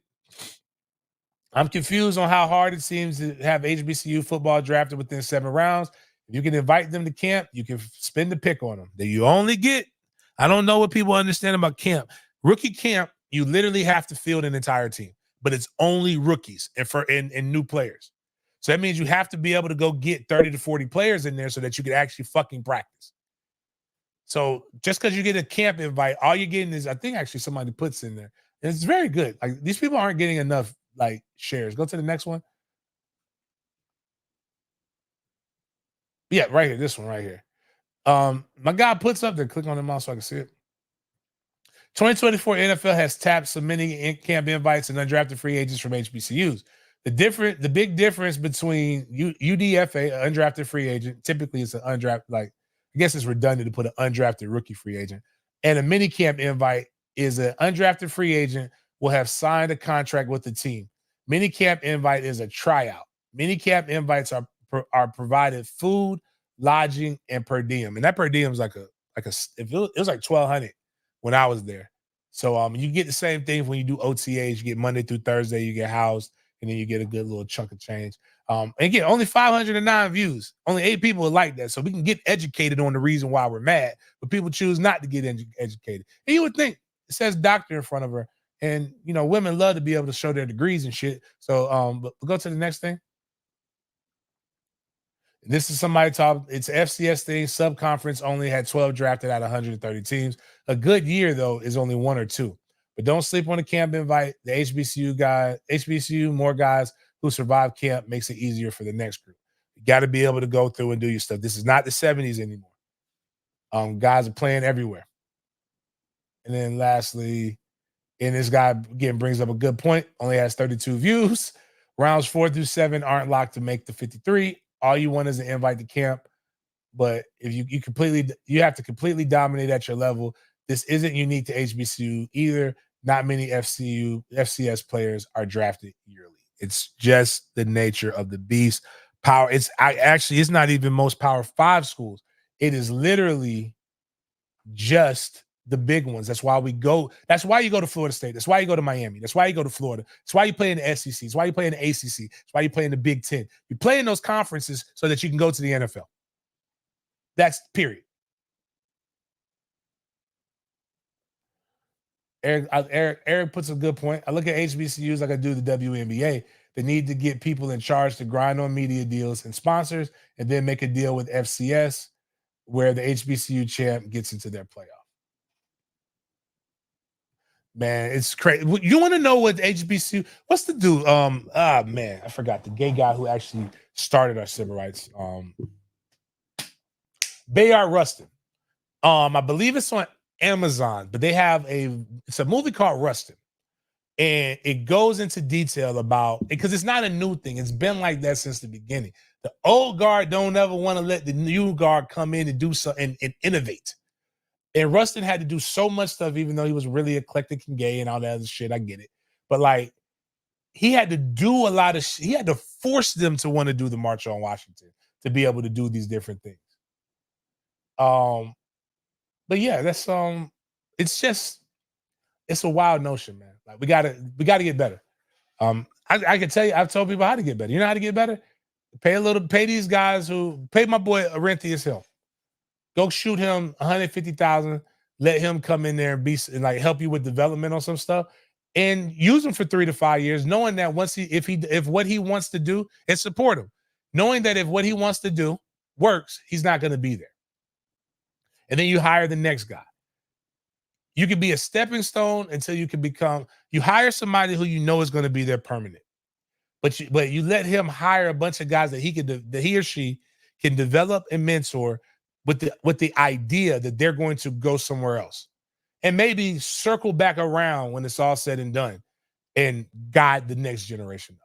I'm confused on how hard it seems to have HBCU football drafted within 7 rounds. If you can invite them to camp, you can spin the pick on them. That you only get, I don't know what people understand about camp. Rookie camp, you literally have to field an entire team, but it's only rookies and new players. So that means you have to be able to go get 30 to 40 players in there so that you can actually fucking practice. So just because you get a camp invite, all you're getting is, I think actually somebody puts in there. And it's very good. Like, these people aren't getting enough like shares. Go to the next one. Yeah, right here. This one right here. My guy puts up there. Click on the mouse so I can see it. 2024 NFL has tapped so many camp invites and undrafted free agents from HBCUs. The big difference between UDFA, an undrafted free agent, typically it's an undrafted, like, I guess it's redundant to put an undrafted rookie free agent, and a mini camp invite is an undrafted free agent will have signed a contract with the team. Mini camp invite is a tryout. Mini camp invites are provided food, lodging, and per diem. And that per diem is it was like $1,200 when I was there. So you get the same thing when you do OTAs. You get Monday through Thursday, you get housed and then you get a good little chunk of change. Again, only 509 views. Only 8 people like that. So we can get educated on the reason why we're mad, but people choose not to get educated. And you would think it says doctor in front of her. And, women love to be able to show their degrees and shit. So, but go to the next thing. This is somebody talk. It's FCS thing. Subconference only had 12 drafted out of 130 teams. A good year, though, is only 1 or 2. But don't sleep on the camp invite. The HBCU, more guys who survive camp makes it easier for the next group. You got to be able to go through and do your stuff. This is not the 70s anymore. Guys are playing everywhere. And then lastly, and this guy, again, brings up a good point, only has 32 views. Rounds 4 through 7 aren't locked to make the 53. All you want is an invite to camp. But if you have to completely dominate at your level. This isn't unique to HBCU either. Not many FCS players are drafted yearly. It's just the nature of the beast. It's not even most Power 5 schools. It is literally just the big ones. That's why you go to Florida State. That's why you go to Miami. That's why you go to Florida. That's why you play in the SEC. That's why you play in the ACC. That's why you play in the Big Ten. You play in those conferences so that you can go to the NFL. That's period. Eric puts a good point. I look at HBCUs like I do the WNBA. They need to get people in charge to grind on media deals and sponsors, and then make a deal with FCS where the HBCU champ gets into their playoff. Man, it's crazy. You want to know what HBCU? What's the dude? Man, I forgot the gay guy who actually started our civil rights. Bayard Rustin. I believe it's on Amazon, but they have it's a movie called Rustin, and it goes into detail about because it's not a new thing. It's been like that since the beginning. The old guard don't ever want to let the new guard come in and do something and innovate. And Rustin had to do so much stuff, even though he was really eclectic and gay and all that other shit. I get it. But he had to do a lot of shit. He had to force them to want to do the March on Washington to be able to do these different things. But yeah, that's it's a wild notion, man. Like we gotta get better. I can tell you, I've told people how to get better. You know how to get better? Pay these guys pay my boy Arenthius Hill. Go shoot him $150,000. Let him come in there and help you with development on some stuff, and use him for 3 to 5 years, knowing that if what he wants to do, and support him, knowing that if what he wants to do works, he's not going to be there. And then you hire the next guy. You can be a stepping stone until you hire somebody who you know is going to be there permanent. But you let him hire a bunch of guys that he or she can develop and mentor with the idea that they're going to go somewhere else. And maybe circle back around when it's all said and done and guide the next generation.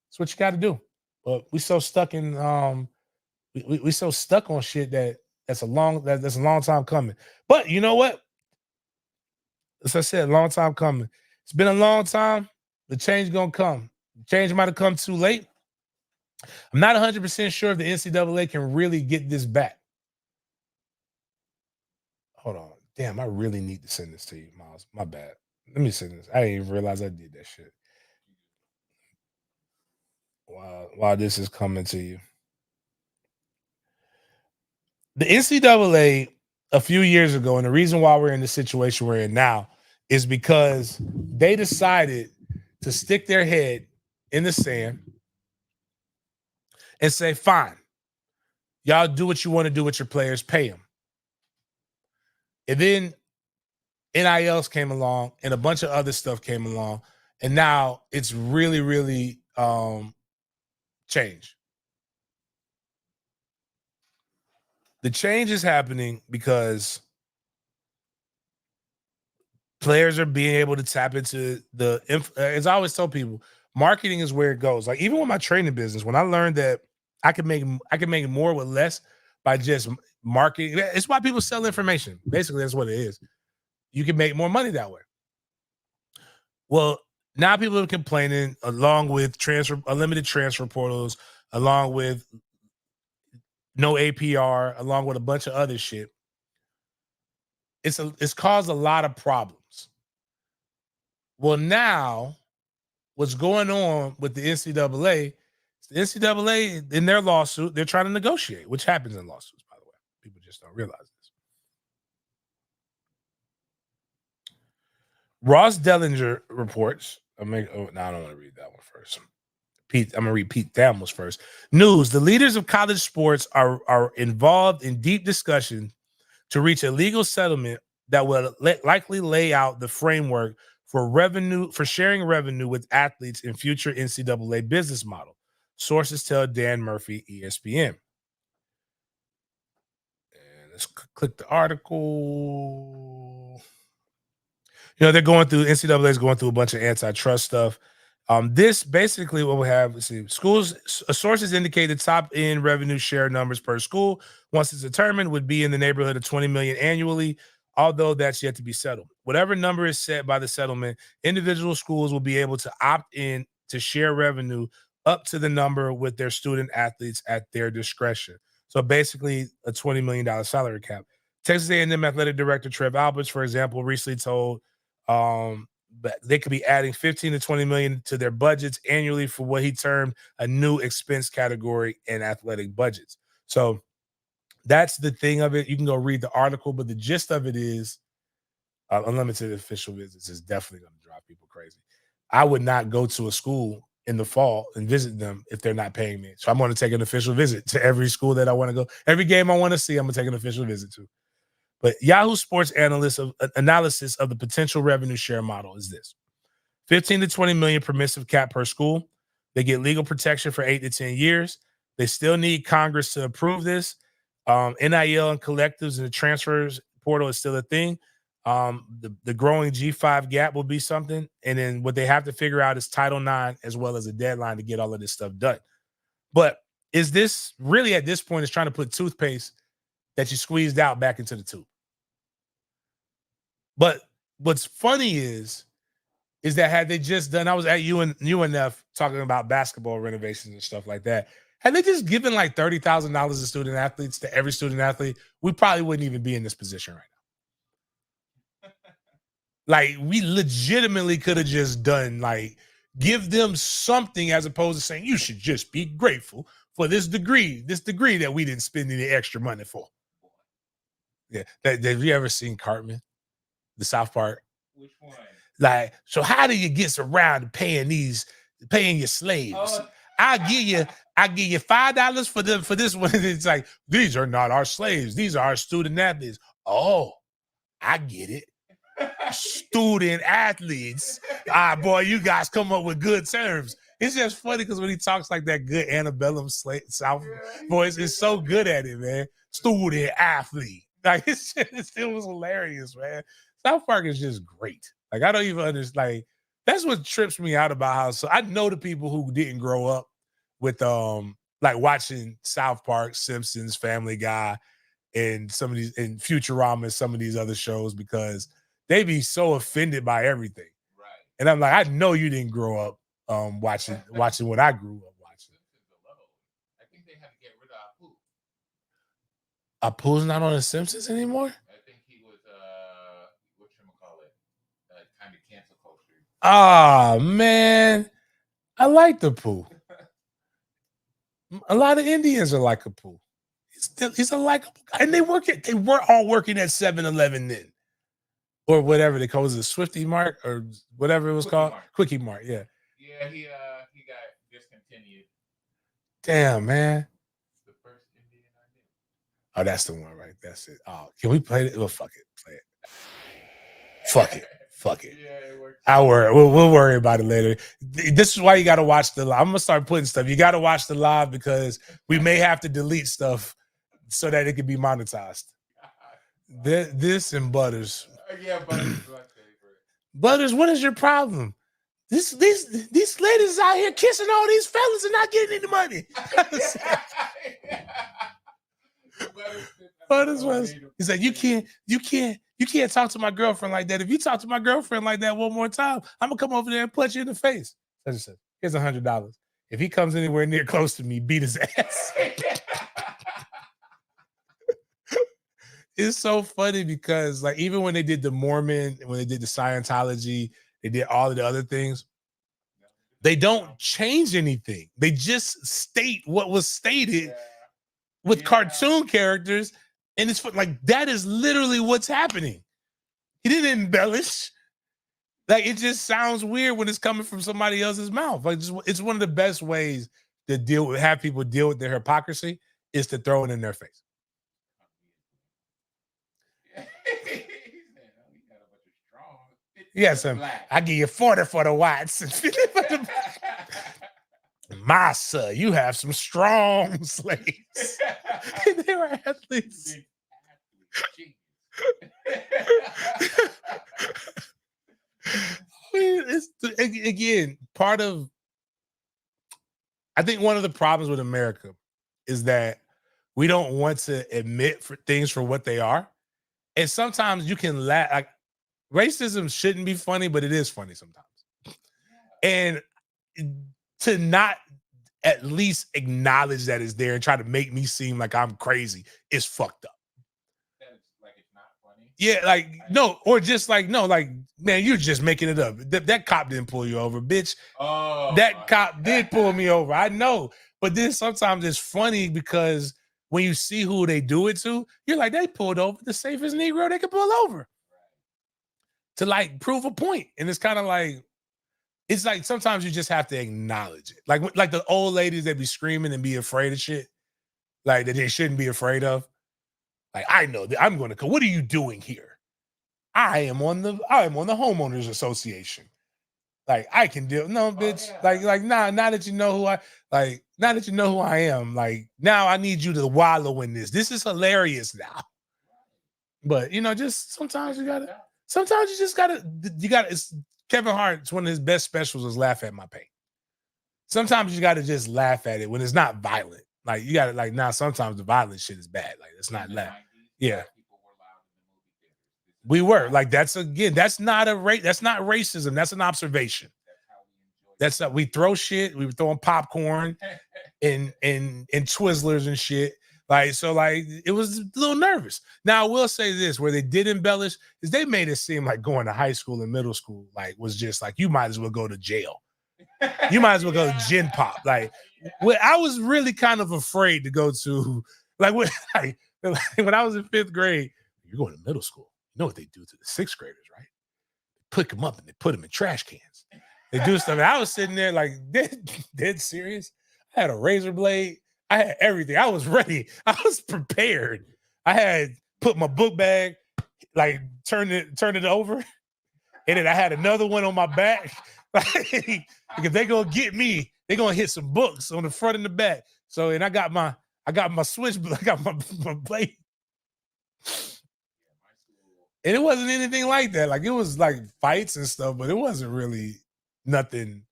That's what you got to do. But we so stuck in we so stuck on shit that's a long time coming. But you know what? As I said, long time coming. It's been a long time. The change gonna come. The change might have come too late. I'm not 100% sure if the NCAA can really get this back. Hold on. Damn, I really need to send this to you, Miles. My bad. Let me send this. I didn't even realize I did that shit. While this is coming to you. The NCAA a few years ago, and the reason why we're in the situation we're in now is because they decided to stick their head in the sand and say, fine, y'all do what you want to do with your players, pay them. And then NILs came along and a bunch of other stuff came along, and now it's really, really changed. The change is happening because players are being able to tap into as I always tell people, marketing is where it goes. Like even with my training business, when I learned that I could make more with less by just marketing, it's why people sell information. Basically, that's what it is. You can make more money that way. Well, now people are complaining, along with unlimited transfer portals, along with no APR, along with a bunch of other shit. It's caused a lot of problems. Well, now what's going on with the NCAA, the NCAA in their lawsuit, they're trying to negotiate, which happens in lawsuits, by the way. People just don't realize this. Ross Dellinger reports. I don't want to read that one first. I'm going to read Pete Thamels first. News: the leaders of college sports are involved in deep discussion to reach a legal settlement that will likely lay out the framework for sharing revenue with athletes in future NCAA business model. Sources tell Dan Murphy, ESPN. And let's click the article. They're going through, NCAA is going through a bunch of antitrust stuff. This basically what we have, let's see, sources indicate the top end revenue share numbers per school, once it's determined, would be in the neighborhood of $20 million annually, although that's yet to be settled. Whatever number is set by the settlement, individual schools will be able to opt in to share revenue up to the number with their student athletes at their discretion. So basically a $20 million salary cap. Texas A&M athletic director Trev Alberts, for example, recently told but they could be adding 15 to 20 million to their budgets annually for what he termed a new expense category in athletic budgets. So that's the thing of it. You can go read the article, but the gist of it is unlimited official visits is definitely going to drive people crazy. I would not go to a school in the fall and visit them if they're not paying me. So I'm going to take an official visit to every school that I want to go. Every game I want to see, I'm going to take an official visit to. But Yahoo Sports analysis of the potential revenue share model is this: 15 to 20 million permissive cap per school. They get legal protection for 8 to 10 years. They still need Congress to approve this. NIL and collectives and the transfers portal is still a thing. The growing G5 gap will be something. And then what they have to figure out is Title IX as well as a deadline to get all of this stuff done. But is this really at this point is trying to put toothpaste that you squeezed out back into the tube? But what's funny is that had they just done, I was at UNF talking about basketball renovations and stuff like that. Had they just given like $30,000 to student athletes, to every student athlete, we probably wouldn't even be in this position right now. Like, we legitimately could have just done, like, give them something as opposed to saying, you should just be grateful for this degree that we didn't spend any extra money for. Yeah. Have you ever seen Cartman? The South Park?
Which one?
Like, so how do you get around to paying your slaves?
Oh.
I give you $5 for this one. It's like, these are not our slaves. These are our student athletes. Oh, I get it. Student athletes. Boy, you guys come up with good terms. It's just funny because when he talks like that good antebellum South voice, it's so good at it, man. Student athlete. Like, it still was hilarious, man. South Park is just great. Like, I don't even understand. Like, that's what trips me out about how. So I know the people who didn't grow up with like watching South Park, Simpsons, Family Guy, and some of these, and Futurama, and some of these other shows, because they be so offended by everything.
Right.
And I'm like, I know you didn't grow up watching what I grew up watching.
I think they had to get rid of Apu.
Apu's not on The Simpsons anymore?
I think he was whatchamacallit, kind of cancel culture.
Ah, man. I like the Pooh. A lot of Indians are like a Pooh. He's a likable guy. And they were all working at 7-Eleven then. Or whatever they call it, the Swifty Mart or whatever it was called. Quickie Mart, yeah.
Yeah, he got discontinued.
Damn, man.
The first Indian I knew.
Oh, that's the one, right? That's it. Oh, can we play it? Well, fuck it. Play it. Fuck it.
Yeah, it works.
We'll worry about it later. This is why you got to watch the live. I'm gonna start putting stuff. You got to watch the live because we may have to delete stuff so that it can be monetized. This and Butters.
Yeah, Butters is my favorite.
Butters, what is your problem? These ladies out here kissing all these fellas and not getting any money. Butters was. He said, "You can't talk to my girlfriend like that. If you talk to my girlfriend like that one more time, I'm gonna come over there and punch you in the face." Such and such. Here's $100. If he comes anywhere near close to me, beat his ass. It's so funny because, like, even when they did the Mormon, when they did the Scientology, they did all of the other things. They don't change anything. They just state what was stated with cartoon characters, and it's like that is literally what's happening. He didn't embellish. Like it just sounds weird when it's coming from somebody else's mouth. Like it's one of the best ways to have people deal with their hypocrisy is to throw it in their face. Yes, I give you 40 for the whites and 50 for the Massa, you have some strong slaves. They were athletes. Again, I think one of the problems with America is that we don't want to admit for things for what they are. And sometimes you can laugh. Like racism shouldn't be funny, but it is funny sometimes. And to not at least acknowledge that it's there and try to make me seem like I'm crazy is fucked up.
Like it's not funny.
Yeah, like no, or just like no, like man, you're just making it up. That cop didn't pull you over, bitch.
Oh,
that cop did pull me over. I know, but then sometimes it's funny because when you see who they do it to, you're like, they pulled over the safest Negro they could pull over to like prove a point, and it's kind of like. It's like sometimes you just have to acknowledge it. Like the old ladies that be screaming and be afraid of shit, like that they shouldn't be afraid of. Like, I know that I'm going to come. What are you doing here? I am on the homeowners association. Like I can deal. No, bitch. Like now that you know who now that you know who I am, like now I need you to wallow in this. This is hilarious now. But just sometimes you gotta. Sometimes you just gotta. It's Kevin Hart's one of his best specials is laugh at my pain. Sometimes you got to just laugh at it when it's not violent. Like you got to like now. Sometimes the violent shit is bad. Like it's not laugh. Yeah, we were like that's not that's not racism. That's an observation. That's not we throw shit. We were throwing popcorn and Twizzlers and shit. Like so, like it was a little nervous. Now I will say this: where they did embellish is they made it seem like going to high school and middle school like was just like you might as well go to jail. You might as well go to Gen Pop. Like I was really kind of afraid to go to like when I was in 5th grade. You're going to middle school. You know what they do to the 6th graders, right? They pick them up and they put them in trash cans. They do stuff. And I was sitting there like dead serious. I had a razor blade. I had everything. I was ready. I was prepared. I had put my book bag, like turn it over, and then I had another one on my back. Like, if they gonna get me, they gonna hit some books on the front and the back. So, and I got my switch, I got my blade. And it wasn't anything like that. Like it was like fights and stuff, but it wasn't really nothing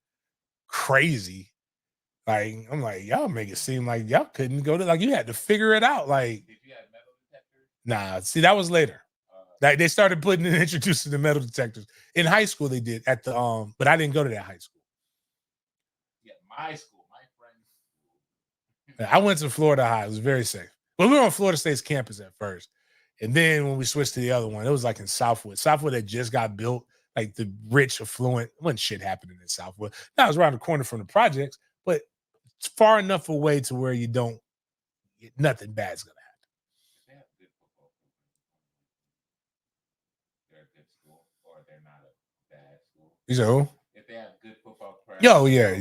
crazy. Like, I'm like, y'all make it seem like y'all couldn't go to, like, you had to figure it out. Like,
Did you have metal detectors?
nah, see, that was later. Like, they started introducing the metal detectors. In high school, they did at the, but I didn't go to that high school.
Yeah, my school, my friend's school.
I went to Florida High. It was very safe. But we were on Florida State's campus at first. And then when we switched to the other one, it was like in Southwood. Southwood had just got built, like the rich, affluent, wasn't shit happening in Southwood. Now it was around the corner from the projects, but it's far enough away to where nothing bad's gonna happen.
They have good football programs. They're a good school, or they're not a bad school.
You say who?
If they have good football programs.
Yo, yeah.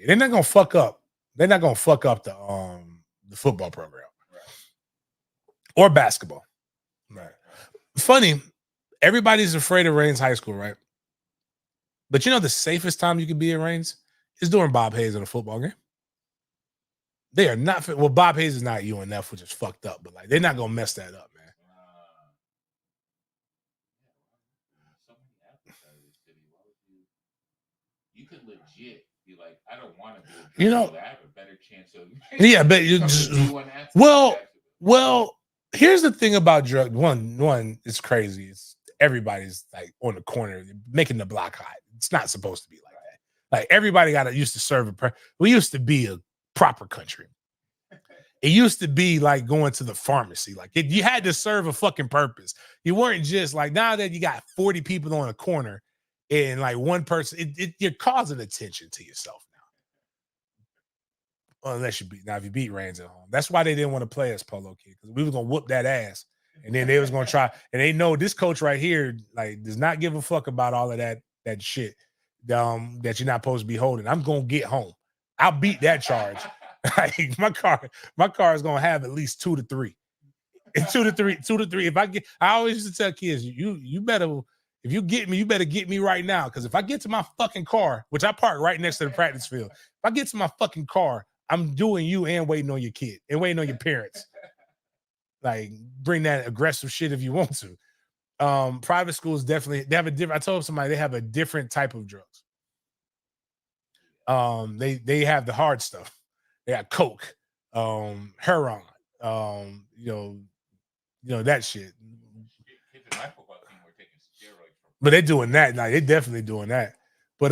They're not gonna fuck up. They're not gonna fuck up the football program.
Right.
Or basketball. Right. Funny, everybody's afraid of Raines High School, right? But you know the safest time you can be at Raines is during Bob Hayes in a football game. They are not. Well, Bob Hayes is not UNF, which is fucked up, but like they're not gonna mess that up, man.
So many athletes out of this city. Why would you could legit be like, I don't want to be a drug dealer. I have a better chance of.
Yeah, but you just well. Here's the thing about drug. One, it's crazy. It's everybody's like on the corner making the block hot. It's not supposed to be like that. Like everybody used to serve we used to be a proper country. It used to be like going to the pharmacy. Like you had to serve a fucking purpose. You weren't just like now that you got 40 people on a corner and like one person, you're causing attention to yourself now. Unless if you beat Reigns at home. That's why they didn't want to play us, Polo Kid, because we were gonna whoop that ass. And then they was gonna try, and they know this coach right here, like, does not give a fuck about all of that shit that you're not supposed to be holding. I'm gonna get home. I'll beat that charge. Like, my car is gonna have at least 2 to 3. And 2 to 3. If I always used to tell kids, you better, if you get me, you better get me right now. Because if I get to my fucking car, which I park right next to the practice field, if I get to my fucking car, I'm doing you and waiting on your kid and waiting on your parents. Like, bring that aggressive shit if you want to. Private schools definitely, they have a different, I told somebody they have a different type of drugs. They have the hard stuff. They got coke, heroin, you know that shit.
Kids in my football team were taking steroids.
But they're doing that. Like, they're definitely doing that. But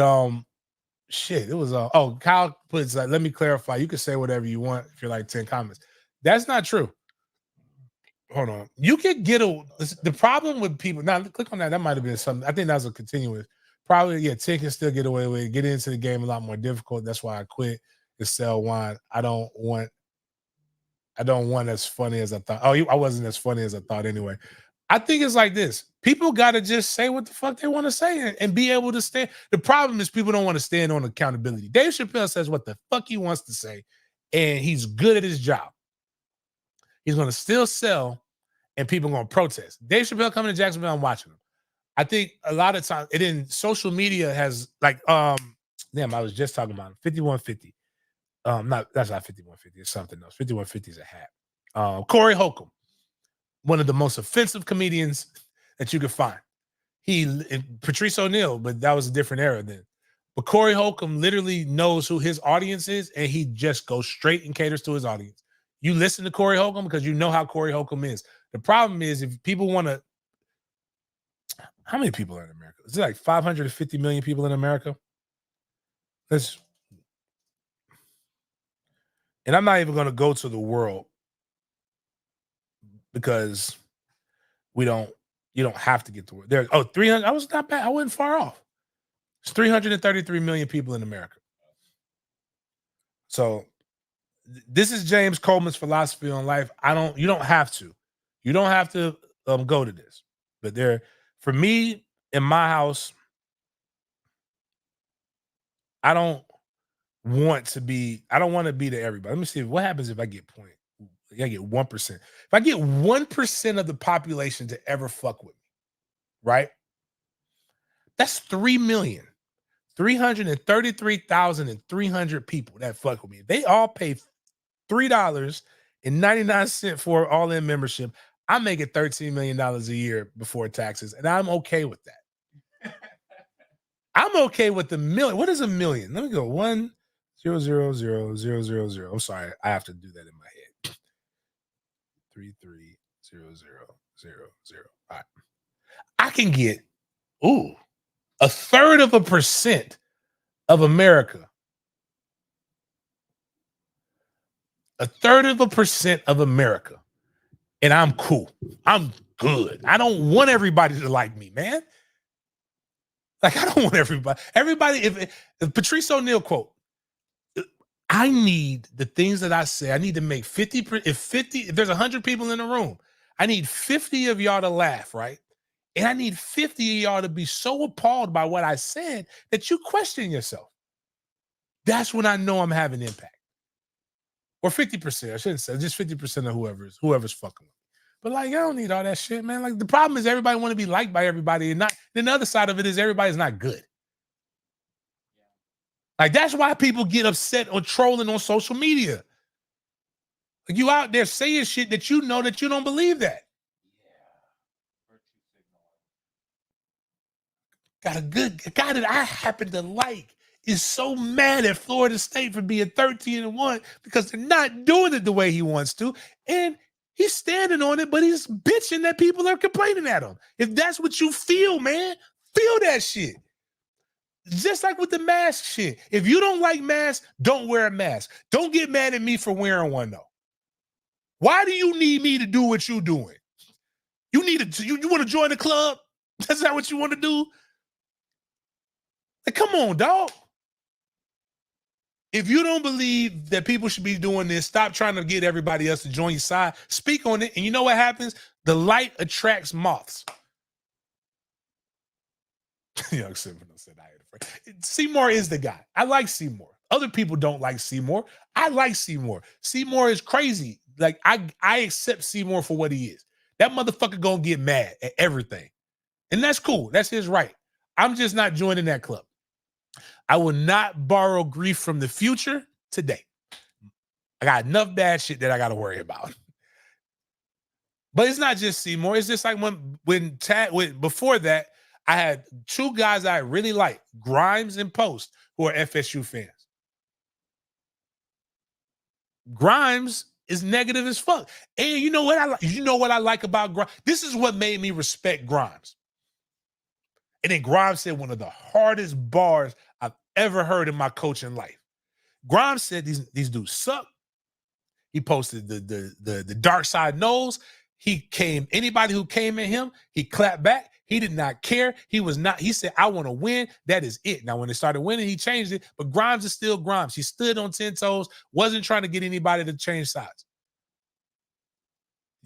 shit, it was Kyle puts like, let me clarify. You can say whatever you want if you're like 10 comments. That's not true. Hold on. You could get the problem with people. Now, click on that. That might have been something. I think that was a continuous. Probably, yeah, 10 can still get away with it. Get into the game a lot more difficult. That's why I quit to sell wine. I don't want as funny as I thought. Oh, I wasn't as funny as I thought anyway. I think it's like this. People got to just say what the fuck they want to say and be able to stand. The problem is people don't want to stand on accountability. Dave Chappelle says what the fuck he wants to say, and he's good at his job. He's going to still sell, and people are going to protest. Dave Chappelle coming to Jacksonville, I'm watching him. I think a lot of times, social media has like, damn, I was just talking about him, 5150. That's not 5150. It's something else. 5150 is a hat. Corey Holcomb, one of the most offensive comedians that you could find. Patrice O'Neal, but that was a different era then. But Corey Holcomb literally knows who his audience is, and he just goes straight and caters to his audience. You listen to Corey Holcomb because you know how Corey Holcomb is. The problem is if people want to, how many people are in America? Is it like 550 million people in America? And I'm not even going to go to the world because you don't have to get to work. 300. I was not bad. I wasn't far off. It's 333 million people in America. So this is James Coleman's philosophy on life. You don't have to. You don't have to go to this. But for me, in my house, I don't want to be to everybody. Let me see what happens if I get 1%. If I get 1% of the population to ever fuck with me, right? That's 3,333,300 people that fuck with me. They all pay $3.99 for all-in membership. I'm making $13 million a year before taxes, and I'm okay with that. I'm okay with the million. What is a million? Let me go 1,000,000. I'm sorry, I have to do that in my head. 33,000,000. All right. I can get a 1/3% of America. 1/3% of America. And I'm cool. I'm good. I don't want everybody to like me, man. Like, I don't want everybody. If Patrice O'Neal quote, I need the things that I say. I need to make 50. If there's 100 people in the room, I need 50 of y'all to laugh, right? And I need 50 of y'all to be so appalled by what I said that you question yourself. That's when I know I'm having impact. Or 50%. I shouldn't say just 50% of whoever's fucking with me. But like, I don't need all that shit, man. Like, the problem is everybody want to be liked by everybody, and then the other side of it is everybody's not good. Like, that's why people get upset or trolling on social media. Like, you out there saying shit that you know that you don't believe that. Got a guy that I happen to like is so mad at Florida State for being 13-1 because they're not doing it the way he wants to. And he's standing on it, but he's bitching that people are complaining at him. If that's what you feel, man, feel that shit. Just like with the mask shit. If you don't like masks, don't wear a mask. Don't get mad at me for wearing one, though. Why do you need me to do what you're doing? You want to join the club? That's not what you want to do? Like, come on, dog. If you don't believe that people should be doing this, stop trying to get everybody else to join your side. Speak on it. And you know what happens? The light attracts moths. Young Seminole said, I ain't afraid. Seymour is the guy. I like Seymour. Other people don't like Seymour. I like Seymour. Seymour is crazy. Like, I accept Seymour for what he is. That motherfucker gonna get mad at everything. And that's cool. That's his right. I'm just not joining that club. I will not borrow grief from the future today. I got enough bad shit that I got to worry about. But it's not just Seymour. It's just like when before that, I had two guys I really like, Grimes and Post, who are FSU fans. Grimes is negative as fuck. And you know what I like? You know what I like about Grimes? This is what made me respect Grimes. And then Grimes said one of the hardest bars I've ever heard in my coaching life. Grimes said these dudes suck. He posted the dark side nose. Anybody who came at him, he clapped back. He did not care. He said, I want to win. That is it. Now, when they started winning, he changed it. But Grimes is still Grimes. He stood on 10 toes, wasn't trying to get anybody to change sides.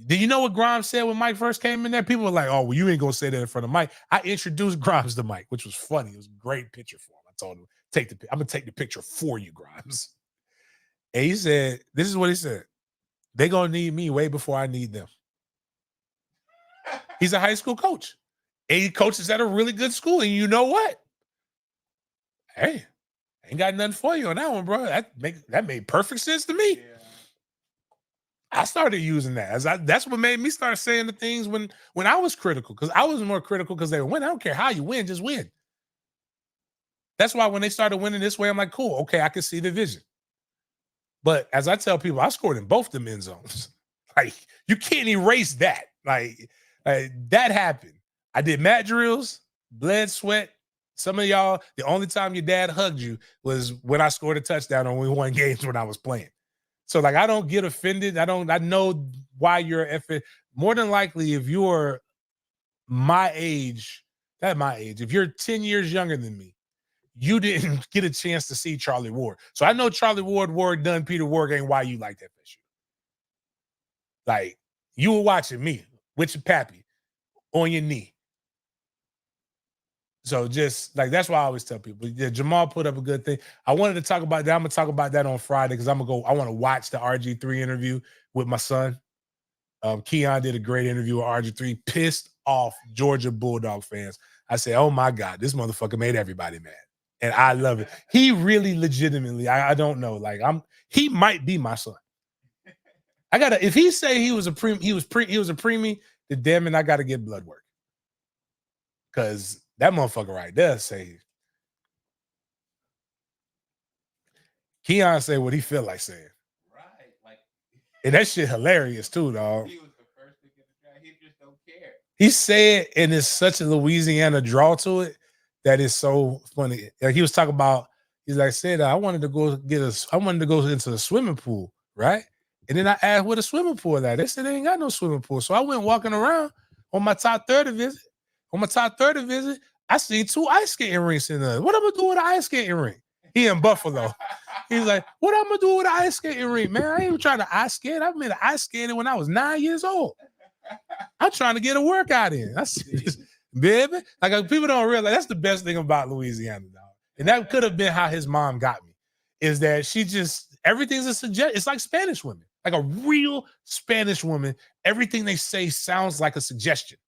Do you know what Grimes said when Mike first came in there? People were like, oh, well, you ain't going to say that in front of Mike. I introduced Grimes to Mike, which was funny. It was a great picture for him. I told him, I'm going to take the picture for you, Grimes. And he said, this is what he said. They're going to need me way before I need them. He's a high school coach. And he coaches at a really good school. And you know what? Hey, ain't got nothing for you on that one, bro. That made perfect sense to me. Yeah. I started using that. That's what made me start saying the things when I was critical. Because I was more critical because they were winning. I don't care how you win, just win. That's why when they started winning this way, I'm like, cool, okay, I can see the vision. But as I tell people, I scored in both them end zones. Like, you can't erase that. Like that happened. I did mat drills, bled, sweat. Some of y'all, the only time your dad hugged you was when I scored a touchdown and we won games when I was playing. So, like, I don't get offended. I know why you're effing. More than likely, if you're my age, if you're 10 years younger than me, you didn't get a chance to see Charlie Ward. So I know Charlie Ward done Peter Ward ain't why you like that FSU. Like, you were watching me with your pappy on your knee. So just like, that's why I always tell people. Yeah, Jamal put up a good thing. I wanted to talk about that. I'm going to talk about that on Friday because I want to watch the RG3 interview with my son. Keon did a great interview with RG3, pissed off Georgia Bulldog fans. I said, oh my God, this motherfucker made everybody mad. And I love it. He really legitimately, I don't know. Like, he might be my son. If he say he was a preemie, then damn it, I gotta get blood work. Cause that motherfucker right there say, Keon say what he feel like saying.
Right. Like,
and that shit hilarious too, dog.
He was the first to get a try. He just don't care.
He said, and it's such a Louisiana draw to it that is so funny. Like, he was talking about, he's like, said, I wanted to go into the swimming pool, right? And then I asked where the swimming pool at. They said they ain't got no swimming pool. So I went walking around on my top 30 visit. On my top 30 visit, I see 2 ice skating rinks in there. What am I gonna do with an ice skating rink? He in Buffalo. He's like, what am I gonna do with an ice skating rink, man? I ain't even trying to ice skate. I made an ice skating when I was 9 years old. I'm trying to get a workout in. I see this, baby. Like, people don't realize that's the best thing about Louisiana, dog. And that could have been how his mom got me. Is that she just, everything's a suggestion. It's like Spanish women. Like a real Spanish woman, everything they say sounds like a suggestion,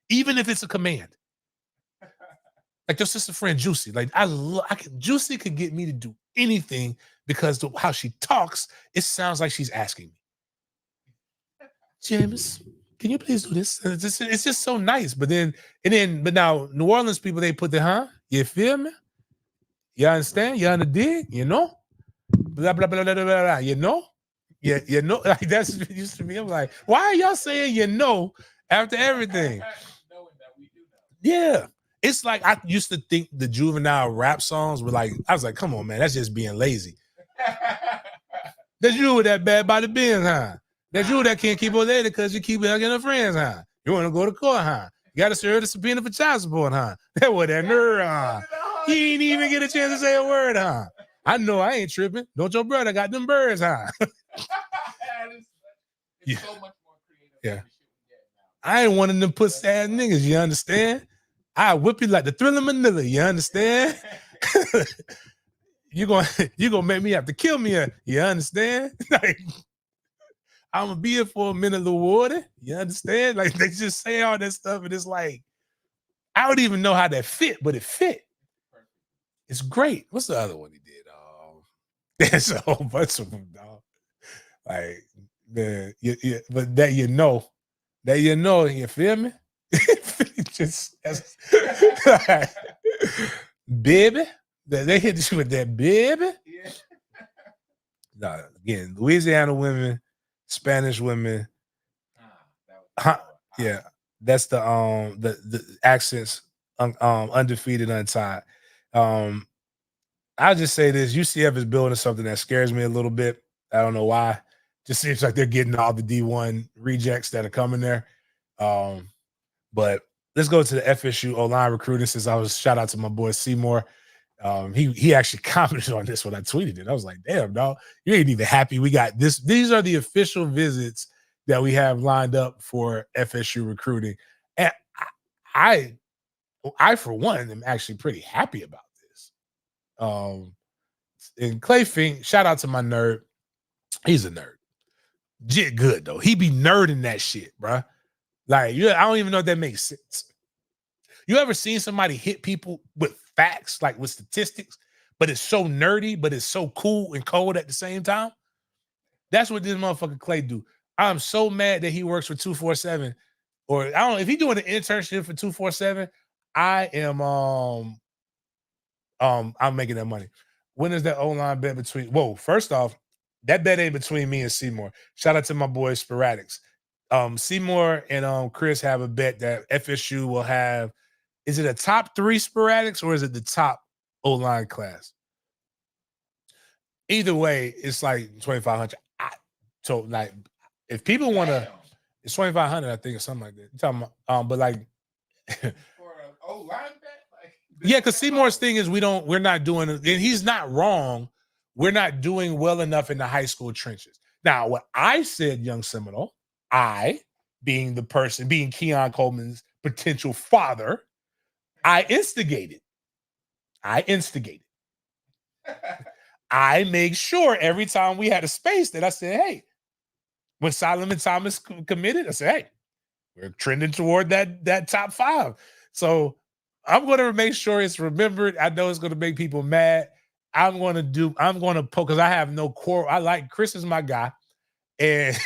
even if it's a command. Like your sister friend Juicy, like Juicy could get me to do anything because how she talks, it sounds like she's asking me. James, can you please do this? It's just so nice. But now New Orleans people, they put the you feel me? You understand? You under dig? You know? Blah blah blah blah blah blah. You know? Yeah, you know, like that's what it used to be. I'm like, why are y'all saying you know after everything? Yeah. It's like I used to think the juvenile rap songs were like, I was like, come on, man, that's just being lazy. That's you with that bad body Benz, huh? That's you that can't keep her there because you keep hugging her friends, huh? You want to go to court, huh? You got to serve the subpoena for child support, huh? That was that nerve, huh? He ain't even get a chance to say a word, huh? I know I ain't tripping. Don't your brother got them birds, huh?
It's so much more creative.
Yeah. I ain't one of them pussy ass niggas, you understand? I whip you like the Thriller Manila, you understand? you gonna make me have to kill me, you understand? Like, I'm gonna be here for a minute of the water, you understand? Like, they just say all that stuff, and it's like, I don't even know how that fit, but it fit. It's great. What's the other one he did? There's a whole bunch of them, dog. Like, man, but that you feel me? Just baby, they hit you with that baby.
Yeah.
No, again, Louisiana women, Spanish women. Yeah, that's the accents, undefeated, untied. I'll just say this: UCF is building something that scares me a little bit. I don't know why. Just seems like they're getting all the D1 rejects that are coming there. But let's go to the FSU O-line recruiting. Since I was shout out to my boy Seymour. He actually commented on this when I tweeted it. I was like, damn, dog, you ain't even happy we got this. These are the official visits that we have lined up for FSU recruiting. And I for one, am actually pretty happy about this. And Clay Fink, shout out to my nerd. He's a nerd. Jit good, though. He be nerding that shit, bruh. Like, I don't even know if that makes sense. You ever seen somebody hit people with facts, like with statistics, but it's so nerdy, but it's so cool and cold at the same time? That's what this motherfucker Clay do. I'm so mad that he works for 247. Or I don't know if he's doing an internship for 247. I am I'm making that money. When is that O-line bet between? Whoa, first off, that bet ain't between me and Seymour. Shout out to my boy Sporadics. Seymour and Chris have a bet that FSU will have. Is it a top 3 Sporadics or is it the top O-line class? Either way, it's like 2,500. So like, if people want to, it's 2,500, I think, or something like that. You're talking about, but like,
For an O-line bet? Like,
yeah, because Seymour's thing is we're not doing, and he's not wrong. We're not doing well enough in the high school trenches. Now, what I said, young Seminole, I, being the person, being Keon Coleman's potential father, I instigated. I make sure every time we had a space that I said, hey, when Solomon Thomas committed, I said, hey, we're trending toward that top 5. So I'm going to make sure it's remembered. I know it's going to make people mad. I'm going to poke, because I have no quarrel. I like Chris is my guy. And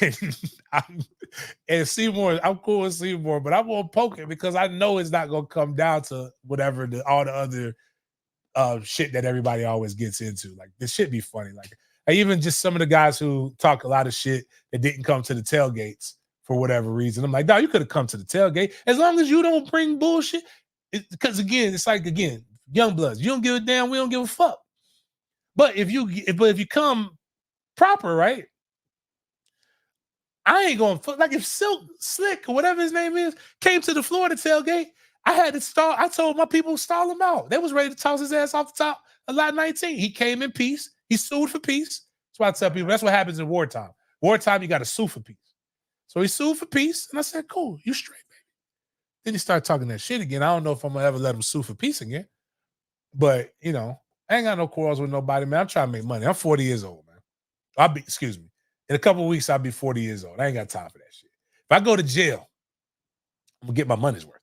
and Seymour, I'm cool with Seymour, but I'm going to poke it because I know it's not going to come down to whatever all the other shit that everybody always gets into. Like, this shit be funny. Like, even just some of the guys who talk a lot of shit that didn't come to the tailgates for whatever reason. I'm like, no, you could have come to the tailgate as long as you don't bring bullshit. Because again, it's like, young bloods. You don't give a damn. We don't give a fuck. But if you come proper, right? I ain't going to fuck. Like, if Slick or whatever his name is came to the Florida tailgate, I had to stall. I told my people stall him out. They was ready to toss his ass off the top of lot 19. He came in peace. He sued for peace. That's why I tell people that's what happens in wartime. Wartime, you got to sue for peace. So he sued for peace, and I said, cool, you straight, baby. Then he started talking that shit again. I don't know if I'm going to ever let him sue for peace again. But, I ain't got no quarrels with nobody, man. I'm trying to make money. I'm 40 years old, man. In a couple of weeks, I'll be 40 years old. I ain't got time for that shit. If I go to jail, I'm going to get my money's worth.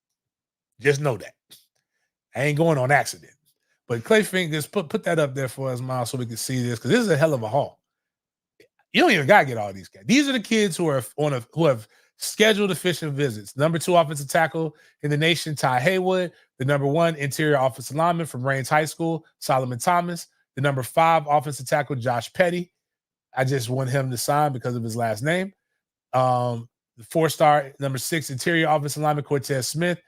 Just know that. I ain't going on accident. But Clay Fingers, put that up there for us, Miles, so we can see this, because this is a hell of a haul. You don't even got to get all these guys. These are the kids who have scheduled efficient visits. Number 2 offensive tackle in the nation, Ty Haywood. The number 1 interior offensive lineman from Raines High School, Solomon Thomas. The number 5 offensive tackle, Josh Petty. I just want him to sign because of his last name. The 4-star, number 6 interior offensive lineman, Cortez Smith.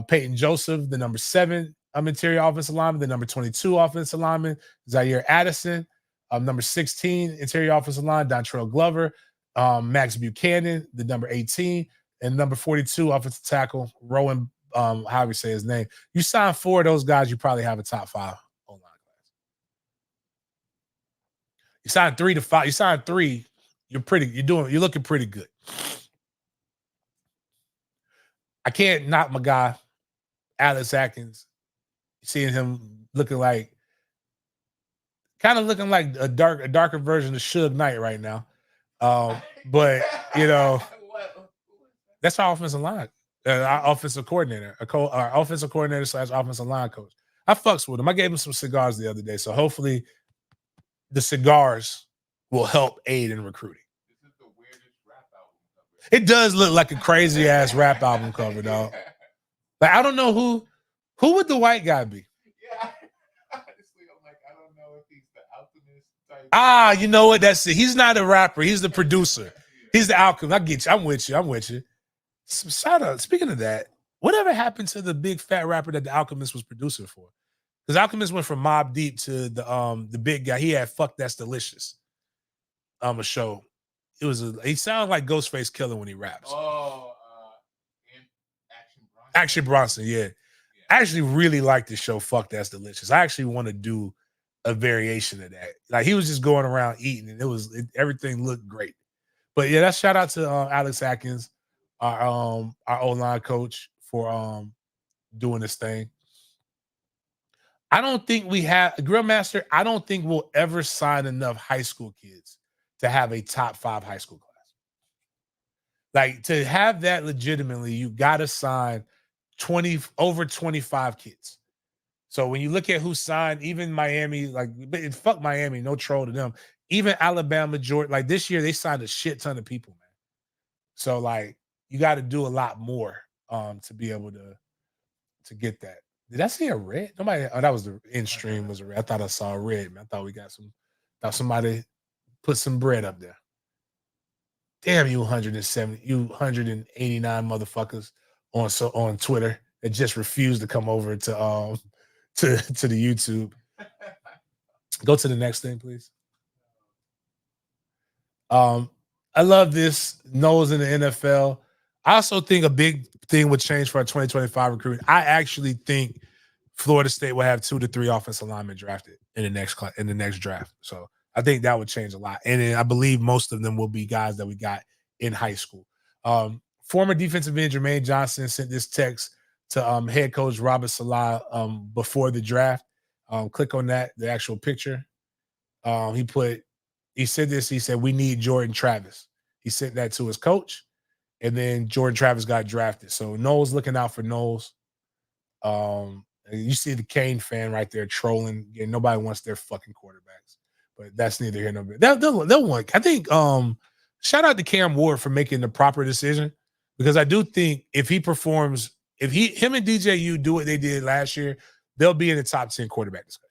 Peyton Joseph, the number 7 interior offensive lineman. The number 22 offensive lineman, Zaire Addison. Number 16 interior offensive line, Dontrell Glover. Max Buchanan, the number 18. And number 42 offensive tackle, Rowan however you say his name. You sign 4 of those guys, you probably have a top 5 O-line class. You sign 3 to 5. You sign 3, you're looking pretty good. I can't knock my guy, Alex Atkins. Seeing him looking like a darker version of Suge Knight right now. But that's our offensive line, our offensive coordinator, our offensive coordinator / offensive line coach. I fucks with him. I gave him some cigars the other day, so hopefully the cigars will help aid in recruiting.
This is the weirdest rap album cover.
It does look like a crazy ass rap album cover, dog. Like I don't know who would the white guy be?
Yeah, honestly, I'm like, I don't know if he's the alchemist type.
You know what? That's it. He's not a rapper. He's the producer. He's the alchemist. I get you. I'm with you. Shout out. Speaking of that, whatever happened to the big fat rapper that the Alchemist was producing for? Because Alchemist went from Mobb Deep to the big guy. He had Fuck That's Delicious. A show. He sounded like Ghostface Killer when he raps.
Oh,
Action Bronson, yeah. I actually really like the show Fuck That's Delicious. I actually want to do a variation of that. Like he was just going around eating and everything looked great. But yeah, that's shout out to Alex Atkins, our O-line coach, for doing this thing. I don't think we have Grillmaster. I don't think we'll ever sign enough high school kids to have a top 5 high school class. Like to have that legitimately, you got to sign over 25 kids. So when you look at who signed, even Miami, fuck Miami, no troll to them. Even Alabama, Georgia, like this year they signed a shit ton of people, man. So like you got to do a lot more to be able to get that. Did I see a red? Nobody. Oh, that was the in stream was a red. I thought I saw a red, man. I thought we got some. Thought somebody put some bread up there. Damn you 189 motherfuckers on Twitter that just refused to come over to the YouTube. Go to the next thing, please. I love this. Knowles in the NFL. I also think a big thing would change for our 2025 recruiting. I actually think Florida State will have 2 to 3 offensive linemen drafted in the next draft. So I think that would change a lot. And then I believe most of them will be guys that we got in high school. Former defensive end Jermaine Johnson sent this text to head coach Robert Salah before the draft. Click on that, the actual picture. He said this, he said, we need Jordan Travis. He sent that to his coach, and then Jordan Travis got drafted. So Knowles looking out for Knowles. You see the Kane fan right there trolling. Yeah, nobody wants their fucking quarterbacks, but that's neither here nor there. They'll want. I think. Shout out to Cam Ward for making the proper decision, because I do think if he performs, him and DJU do what they did last year, they'll be in the top 10 quarterback discussion.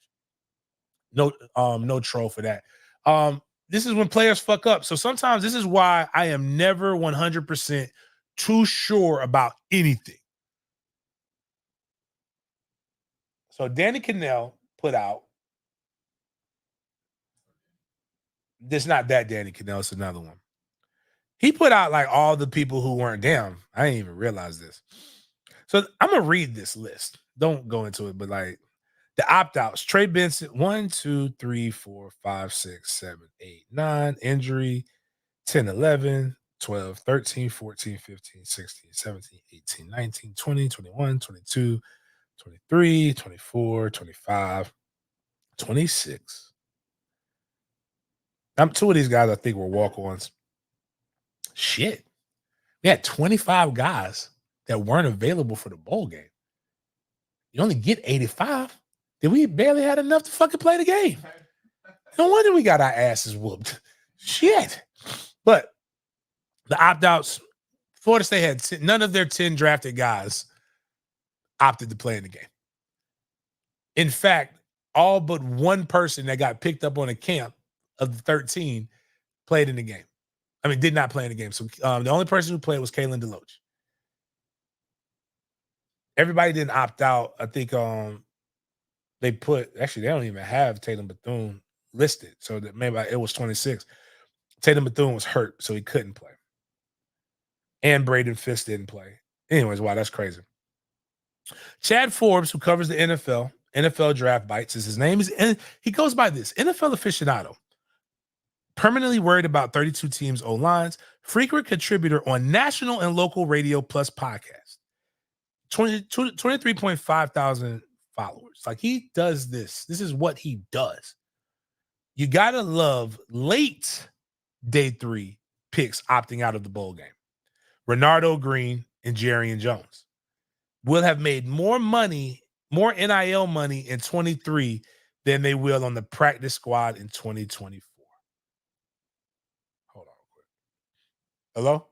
No troll for that. This is when players fuck up. So sometimes this is why I am never 100% too sure about anything. So Danny Cannell put out, it's not that Danny Cannell, it's another one. He put out like all the people who weren't down. I didn't even realize this. So I'm going to read this list. Don't go into it, but like the opt-outs. Trey Benson, 1, 2, 3, 4, 5, 6, 7, 8, 9. Injury, 10, 11, 12, 13, 14, 15, 16, 17, 18, 19, 20, 21, 22, 23, 24, 25, 26. 2 of these guys I think were walk-ons. Shit. We had 25 guys that weren't available for the bowl game. You only get 85. Then we barely had enough to fucking play the game. No wonder we got our asses whooped. Shit. But the opt-outs, Florida State had none of their 10 drafted guys opted to play in the game. In fact, all but one person that got picked up on a camp of the 13 played in the game. I mean, did not play in the game. So the only person who played was Kalen DeLoach. Everybody didn't opt out. I think they don't even have Tatum Bethune listed. So that maybe it was 26. Tatum Bethune was hurt, so he couldn't play. And Braden Fisk didn't play. Anyways, wow, that's crazy. Chad Forbes, who covers the NFL Draft Bites is his name. He goes by this, NFL aficionado. Permanently worried about 32 teams' O-lines, frequent contributor on national and local radio plus podcast. 23.5 thousand followers. Like, he does this. This is what he does. You got to love late day 3 picks opting out of the bowl game. Renardo Green and Jerrion Jones will have made more money, more NIL money in 23 than they will on the practice squad in 2024. Hold on real quick. Hello?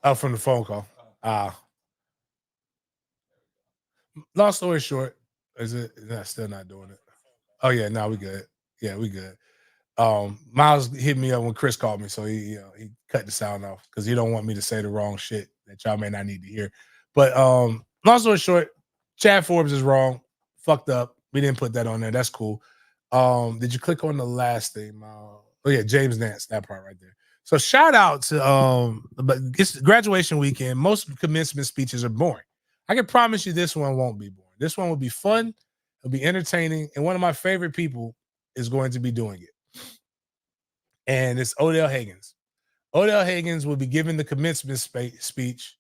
Oh, from the phone call. Long story short, is it still not doing it? Oh yeah, no, we good. Yeah, we good. Miles hit me up when Chris called me, so he cut the sound off because he don't want me to say the wrong shit that y'all may not need to hear. But long story short, Chad Forbes is wrong, fucked up. We didn't put that on there. That's cool. Did you click on the last thing, Miles? Oh yeah, James Nance, that part right there. So shout out to but it's graduation weekend. Most commencement speeches are boring. I can promise you this one won't be boring. This one will be fun. It'll be entertaining, and one of my favorite people is going to be doing it. And it's Odell Higgins. Odell Higgins will be giving the commencement speech.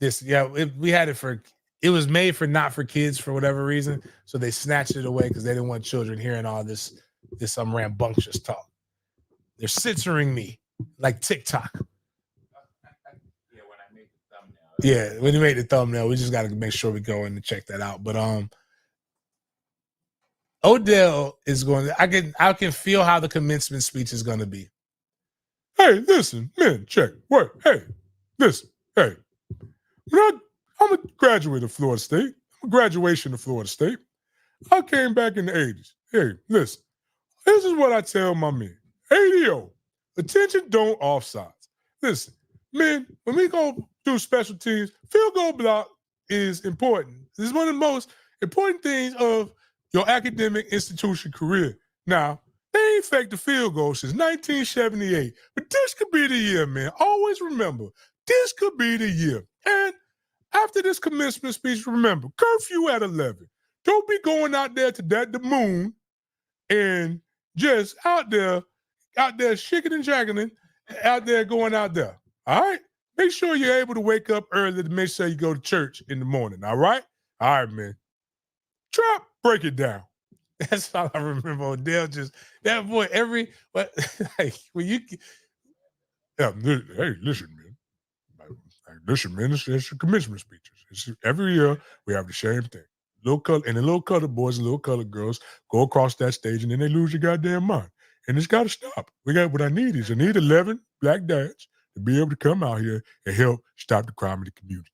It was made for not for kids for whatever reason, so they snatched it away because they didn't want children hearing all this some rambunctious talk. They're censoring me like TikTok.
Yeah, when I made the thumbnail,
Yeah, when you made the thumbnail, we just got to make sure we go in and check that out. But Odell is going to, I can feel how the commencement speech is going to be. Hey, listen, man, check. What? Hey, listen, hey. I'm a graduate of Florida State. I'm a graduation of Florida State. I came back in the 80s. Hey, listen, this is what I tell my men. ADO, attention, don't offsides. Listen, men, when we go do special teams, field goal block is important. This is one of the most important things of your academic institution career. Now, they ain't faked the field goal since 1978, but this could be the year, man. Always remember, this could be the year. And after this commencement speech, remember, curfew at 11. Don't be going out there to the moon and just out there shaking and jacking, out there going out there. All right? Make sure you're able to wake up early to make sure you go to church in the morning. All right? All right, man. Trap, break it down. That's all I remember. Odell just, that boy, like, when you, yeah, hey, listen, man. Listen, man, it's commencement speeches. Every year we have the same thing. And the little colored boys and little colored girls go across that stage and then they lose their goddamn mind. And it's got to stop. What I need 11 black dads to be able to come out here and help stop the crime in the community.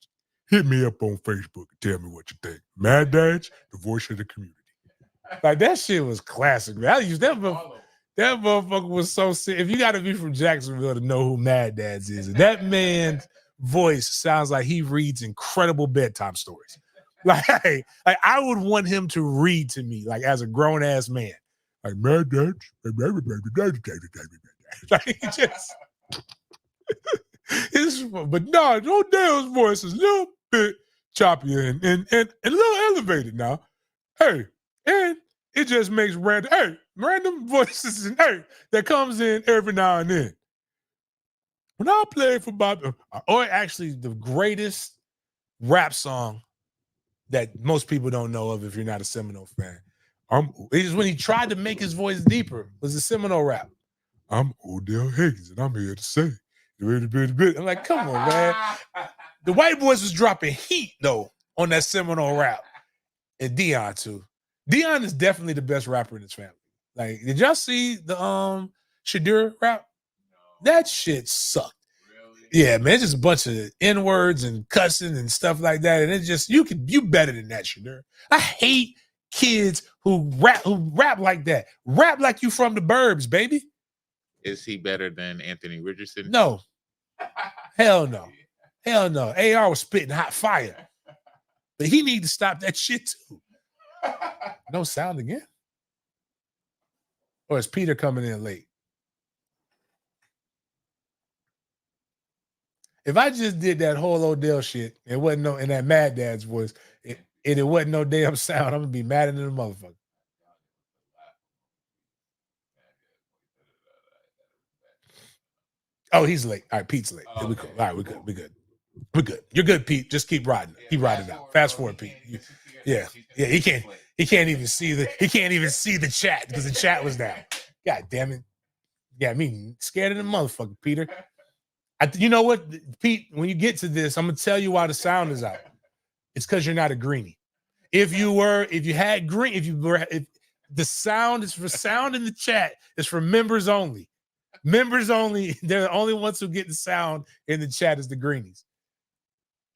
Hit me up on Facebook and tell me what you think. Mad Dads, the voice of the community. Like, that shit was classic, man. I used that motherfucker was so sick. If you got to be from Jacksonville to know who Mad Dads is, that man's voice sounds like he reads incredible bedtime stories. Like I would want him to read to me, like, as a grown ass man. Like, Mad Dads, like, just. But no, Odell's voice is a little bit choppier and a little elevated now. Hey, and it just makes random voices that comes in every now and then. When I played for Bob, or actually the greatest rap song that most people don't know of if you're not a Seminole fan, is when he tried to make his voice deeper, was the Seminole rap. I'm Odell Higgins, and I'm here to say, I'm like, come on, man. The white boys was dropping heat, though, on that Seminole rap. And Deion, too. Deion is definitely the best rapper in his family. Like, did y'all see the Shadur rap? No. That shit sucked. Really? Yeah, man, it's just a bunch of N-words and cussing and stuff like that. And it's just, you better than that, Shadur. I hate kids who rap like that. Rap like you from the burbs, baby.
Is he better than Anthony Richardson?
No. Hell no. Hell no. AR was spitting hot fire. But he need to stop that shit too. No sound again? Or is Peter coming in late? If I just did that whole Odell shit, it wasn't no in that Mad Dad's voice, it wasn't no damn sound, I'm gonna be madder than a motherfucker. Oh, he's late. All right, Pete's late. Here we go. All right, we're good. We're good. You're good, Pete. Just keep riding. Keep riding out. Fast forward, Pete. Yeah. He can't even see the chat because the chat was down. God damn it. Yeah, me scared of the motherfucker, Peter. You know what, Pete, when you get to this, I'm gonna tell you why the sound is out. It's because you're not a greenie. If the sound is for sound in the chat, it's for members only. Members only, they're the only ones who get the sound in the chat is the greenies.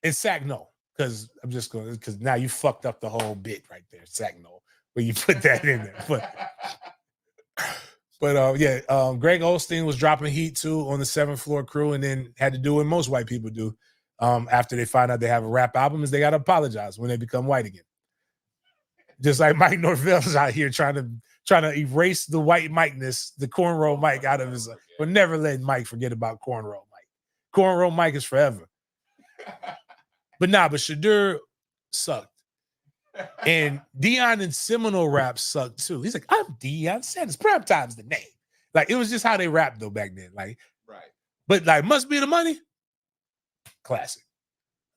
And Sack, no, because now you fucked up the whole bit right there, Sack, no, where you put that in there. But Greg Olstein was dropping heat too on the 7th Floor Crew, and then had to do what most white people do after they find out they have a rap album, is they got to apologize when they become white again. Just like Mike Norvell's out here trying to erase the white Mike-ness, the cornrow Mike out of his. We'll never let Mike forget about cornrow Mike. Cornrow Mike is forever. But Shadur sucked. And Deion and Seminole rap sucked too. He's like, I'm Deion Sanders. Prime time's the name. Like, it was just how they rapped though back then. Like, right. But like, Must Be the Money. Classic.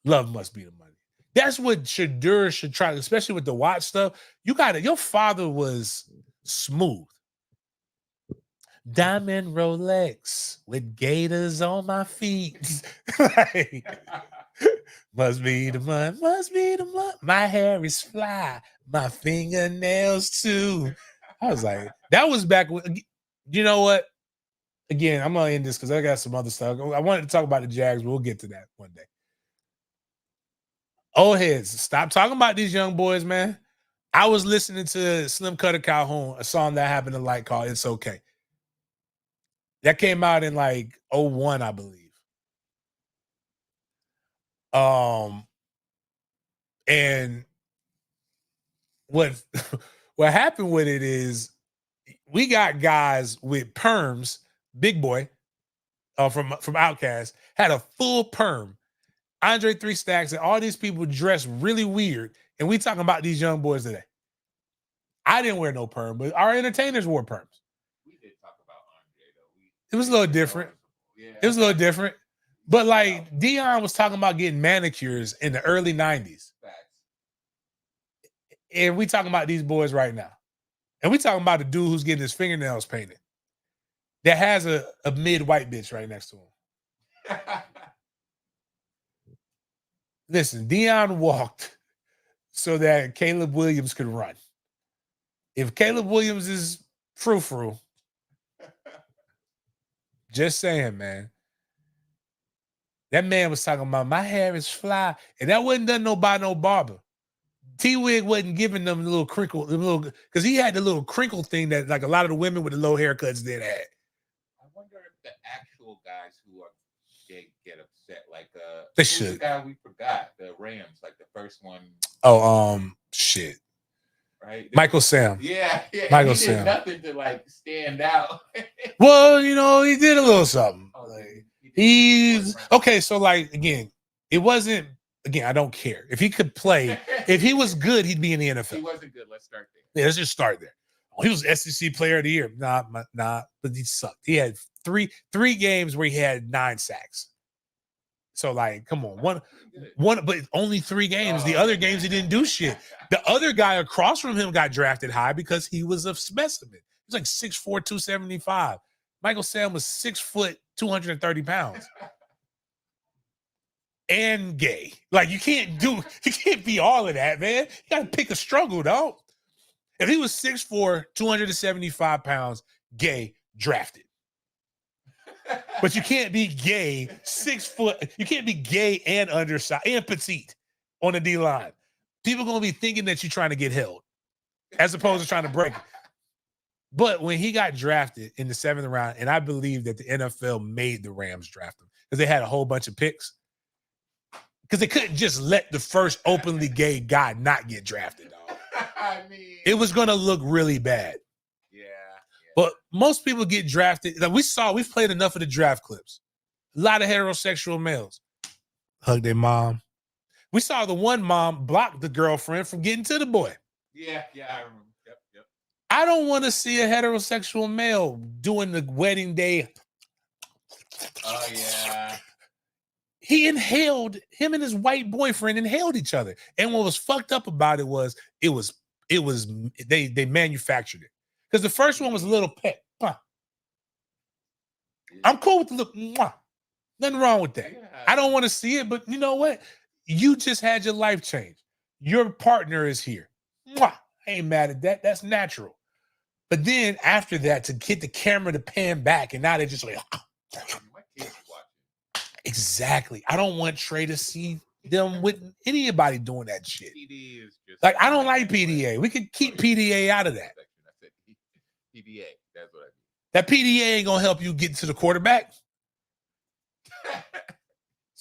Love Must Be the Money. That's what Shadur should try, especially with the watch stuff. Your father was smooth. Diamond Rolex with gators on my feet. Must be the month, must be the month. My hair is fly, my fingernails too. I was like, that was back when, you know what? Again, I'm gonna end this because I got some other stuff. I wanted to talk about the Jags, but we'll get to that one day. Old heads, stop talking about these young boys, man. I was listening to Slim Cutter Calhoun, a song that I happen to like called It's Okay. That came out in like 01, I believe. And what happened with it is we got guys with perms, Big Boy from Outkast had a full perm. Andre 3 Stacks and all these people dressed really weird. And we talking about these young boys today. I didn't wear no perm, but our entertainers wore perms.
We did talk about Andre though.
It was a little different. It was a little different. But like Dion was talking about getting manicures in the early 90s. And we talking about these boys right now. And we talking about the dude who's getting his fingernails painted. That has a mid-white bitch right next to him. Listen, Dion walked so that Caleb Williams could run. If Caleb Williams is frou-frou, just saying, man. That man was talking about my hair is fly, and that wasn't done by no barber. T-Wig wasn't giving them the little crinkle, because he had the little crinkle thing that like a lot of the women with the low haircuts did had.
I wonder if the actual guys who are get upset, like
they
who's
should.
The guy we forgot, the Rams, like the first one.
Oh, shit.
Right,
Michael Sam.
Yeah.
Michael
he did
Sam.
nothing to like stand out.
Well, you know, he did a little something.
Oh,
Like, he's okay. So, like, again, it wasn't. Again, I don't care if he could play. If he was good, he'd be in the NFL.
He wasn't good. Let's start there.
Yeah, let's just start there. Oh, he was SEC Player of the Year. Nah, but he sucked. He had three games where he had 9 sacks. So, like, come on, one, but only 3 games. The other games he didn't do shit. The other guy across from him got drafted high because he was a specimen. He was like 6'4", 275. Michael Sam was 6 foot, 230 pounds. And gay. Like, you can't be all of that, man. You got to pick a struggle, dog. If he was 6'4", 275 pounds, gay, drafted. But you can't be gay, 6 foot. You can't be gay and undersized and petite on the D-line. People going to be thinking that you're trying to get held as opposed to trying to break it. But when he got drafted in the 7th round, and I believe that the NFL made the Rams draft him because they had a whole bunch of picks. Because they couldn't just let the first openly gay guy not get drafted, dog.
I mean,
it was going to look really bad.
Yeah.
But most people get drafted. Like we've played enough of the draft clips. A lot of heterosexual males hug their mom. We saw the one mom block the girlfriend from getting to the boy.
Yeah, I remember. Yep.
I don't want to see a heterosexual male doing the wedding day.
Oh, yeah.
He inhaled, him and his white boyfriend inhaled each other. And what was fucked up about it was they manufactured it. Because the first one was a little pet. I'm cool with the look. Nothing wrong with that.
Yeah.
I don't want to see it, but you know what? You just had your life change. Your partner is here. I ain't mad at that. That's natural. But then after that, to get the camera to pan back, and now they're just like, exactly. I don't want Trey to see them with anybody doing that shit.
PD is just
like, I don't like PDA. We could keep PDA out of that.
PDA. That's what I mean.
That PDA ain't gonna help you get to the quarterback.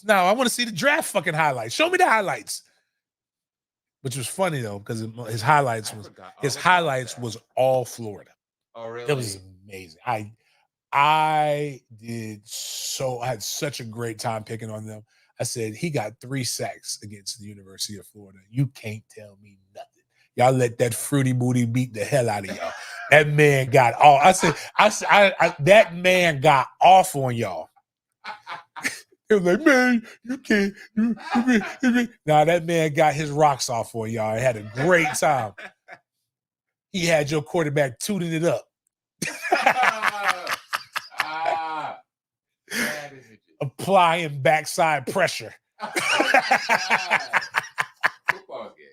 Now I want to see the draft fucking highlights. Show me the highlights. Which was funny though, because his highlights was all Florida.
Oh, really?
It was amazing. I had such a great time picking on them. I said, he got 3 sacks against the University of Florida. You can't tell me nothing. Y'all let that fruity booty beat the hell out of y'all. That man got off. That man got off on y'all. It was like, man, you can't. Nah, that man got his rocks off on y'all. He had a great time. He had your quarterback tooting it up. Applying backside pressure.
Football game.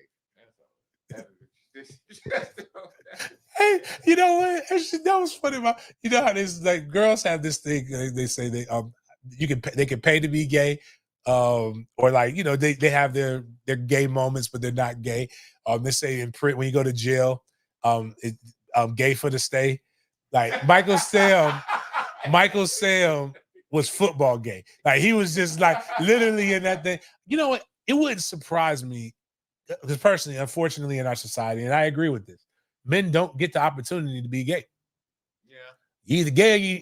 Hey, you know what? That was funny. About you know how this like girls have this thing. They say they can pay to be gay, or like they have their gay moments, but they're not gay. They say in print when you go to jail, gay for the stay. Like Michael Sam was football gay. Like he was just like literally in that thing. You know what? It wouldn't surprise me because personally, unfortunately, in our society, and I agree with this. Men don't get the opportunity to be gay.
Yeah.
You're either gay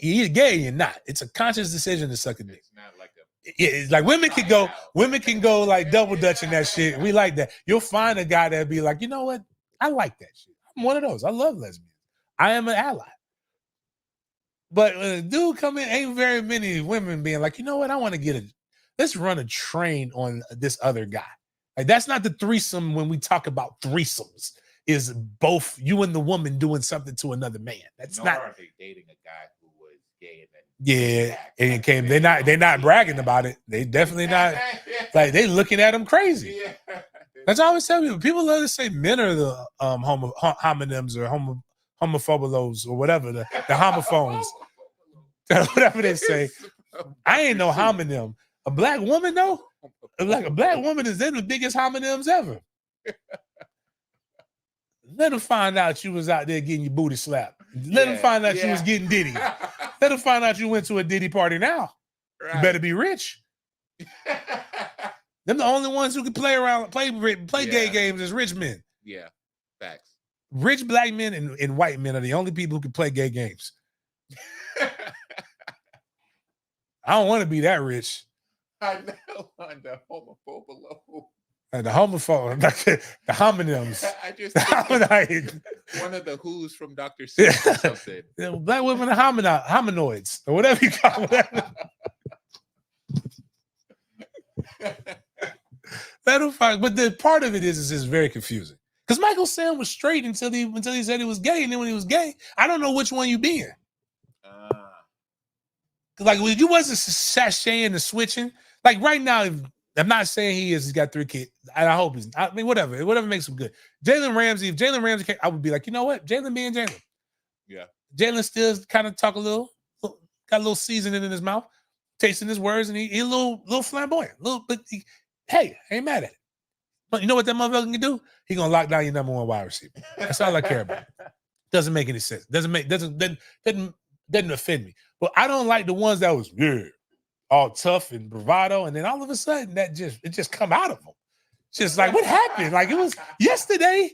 or you're not. It's a conscious decision to suck a dick.
It's not like
It's like women can go like double dutching that shit. We like that. You'll find a guy that'll be like, you know what? I like that shit. I'm one of those. I love lesbians. I am an ally. But when a dude come in, ain't very many women being like, you know what? I want to let's run a train on this other guy. Like that's not the threesome when we talk about threesomes. Is both you and the woman doing something to another man. That's
Nor
not.
are they dating a guy who was gay and then
And it came. They're not bragging about it. They definitely not. Like they looking at him crazy.
Yeah.
That's all I always tell people. People love to say men are the homonyms or homophobilos or whatever the homophones. Whatever they say. I ain't no homonym. A black woman though. Like a black woman is the biggest homonyms ever. Let them find out you was out there getting your booty slapped. Let them find out you was getting Diddy. Let them find out you went to a Diddy party now. Right. You better be rich. Them the only ones who can play gay games is rich men.
Yeah, facts.
Rich black men and white men are the only people who can play gay games. I don't want to be that rich.
I know, on the homophobe below.
The homophobe, the homonyms.
I just one of the who's from Dr. Seuss or something.
Black women are hominoids or whatever you call them. But the part of it is very confusing. Because Michael Sam was straight until he said he was gay, and then when he was gay, I don't know which one you being. Like when you wasn't sashaying and switching. Like right now, I'm not saying he's got 3 kids. And I hope he's. I mean, whatever makes him good. Jalen Ramsey, if Jalen Ramsey came, I would be like, you know what, Jalen being Jalen.
Yeah.
Jalen still kind of talk got a little seasoning in his mouth, tasting his words, and he a little flamboyant, but hey, I ain't mad at it. But you know what that motherfucker can do? He gonna lock down your number 1 wide receiver. That's all I care about. Doesn't make any sense. Doesn't offend me. But I don't like the ones that was all tough and bravado, and then all of a sudden it just come out of them. Just like what happened? Like it was yesterday.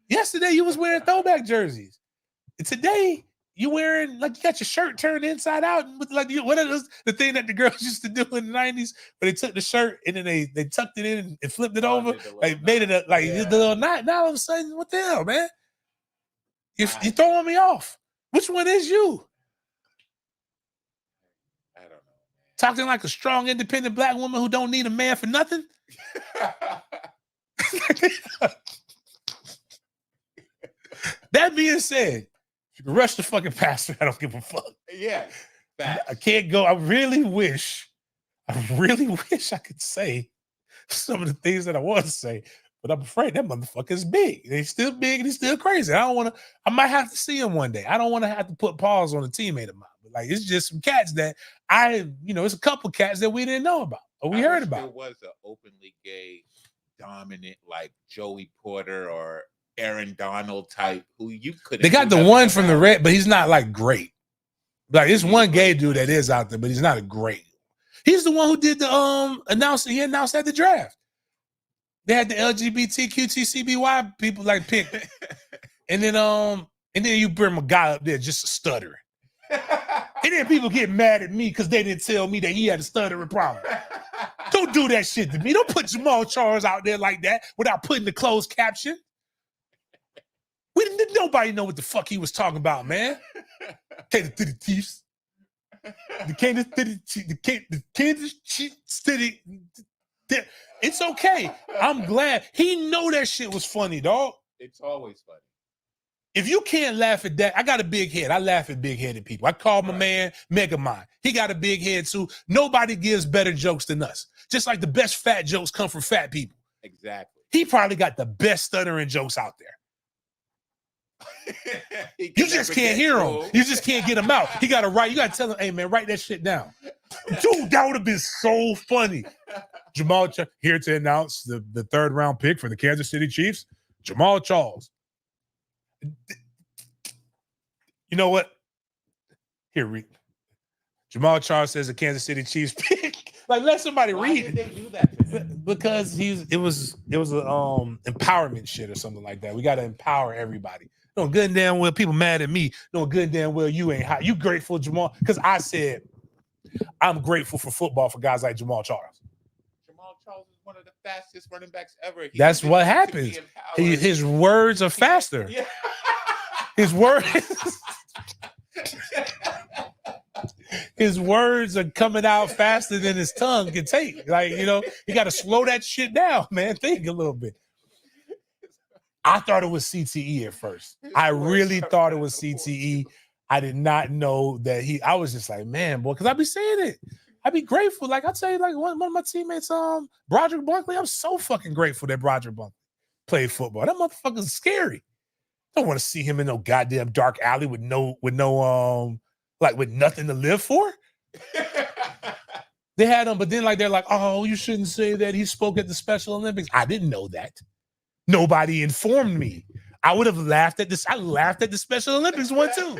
Yesterday you was wearing throwback jerseys. And today you wearing like you got your shirt turned inside out, and with like what is the thing that the girls used to do in the 90s? But they took the shirt and then they tucked it in and flipped it over, like made it the little knot. Now all of a sudden, what the hell, man? You're throwing me off. Which one is you?
I don't know.
Talking like a strong, independent black woman who don't need a man for nothing. That being said, if you can rush the fucking pastor, I don't give a fuck.
Yeah.
I can't go. I really wish I could say some of the things that I want to say, but I'm afraid that motherfucker is big. He's still big and he's still crazy. I might have to see him one day. I don't want to have to put pause on a teammate of mine. But like it's just some cats that it's a couple cats that we didn't know about or we heard about.
There was an openly gay, dominant like Joey Porter or Aaron Donald type who you could.
They got the one from the Red, but he's not like great. Like there's one gay dude that is out there, but he's not a great. He's the one who did the announcing. He announced at the draft. They had the LGBTQTCBY people like pick, and then you bring a guy up there just stuttering, and then people get mad at me because they didn't tell me that he had a stuttering problem. Don't do that shit to me. Don't put Jamal Charles out there like that without putting the closed caption. Nobody know what the fuck he was talking about, man. Kansas City Chiefs. The Kansas City. It's okay. I'm glad. He know that shit was funny, dog.
It's always funny.
If you can't laugh at that, I got a big head. I laugh at big-headed people. I call my man Megamind. He got a big head too. Nobody gives better jokes than us. Just like the best fat jokes come from fat people.
Exactly.
He probably got the best stuttering jokes out there. You just can't hear him. You just can't get him out. He got to write. You got to tell him, hey, man, write that shit down. Dude, that would have been so funny. Jamal here to announce the third round pick for the Kansas City Chiefs, Jamal Charles. You know what? Here, read. Jamal Charles says the Kansas City Chiefs pick. Like, let somebody read
Why did
it.
they do that?
Because it was empowerment shit or something like that. We got to empower everybody. No good and damn well people mad at me. No good and damn well you ain't hot. You grateful, Jamal? Because I said I'm grateful for football for guys like Jamal Charles.
Jamal Charles is one of the fastest running backs ever.
That's what happens. His words are faster.
Yeah.
His words. His words are coming out faster than his tongue can take. Like, you got to slow that shit down, man. Think a little bit. I thought it was CTE at first. I really thought it was CTE. I did not know that I was just like, man, boy, because I be saying it. I be grateful. Like, I tell you, like, one of my teammates, Broderick Bunkley, I'm so fucking grateful that Broderick Bunkley played football. That motherfucker's scary. Don't want to see him in no goddamn dark alley with with nothing to live for. They had him, but then they're like, oh, you shouldn't say that. He spoke at the Special Olympics. I didn't know that. Nobody informed me. I would have laughed at this. I laughed at the Special Olympics one too.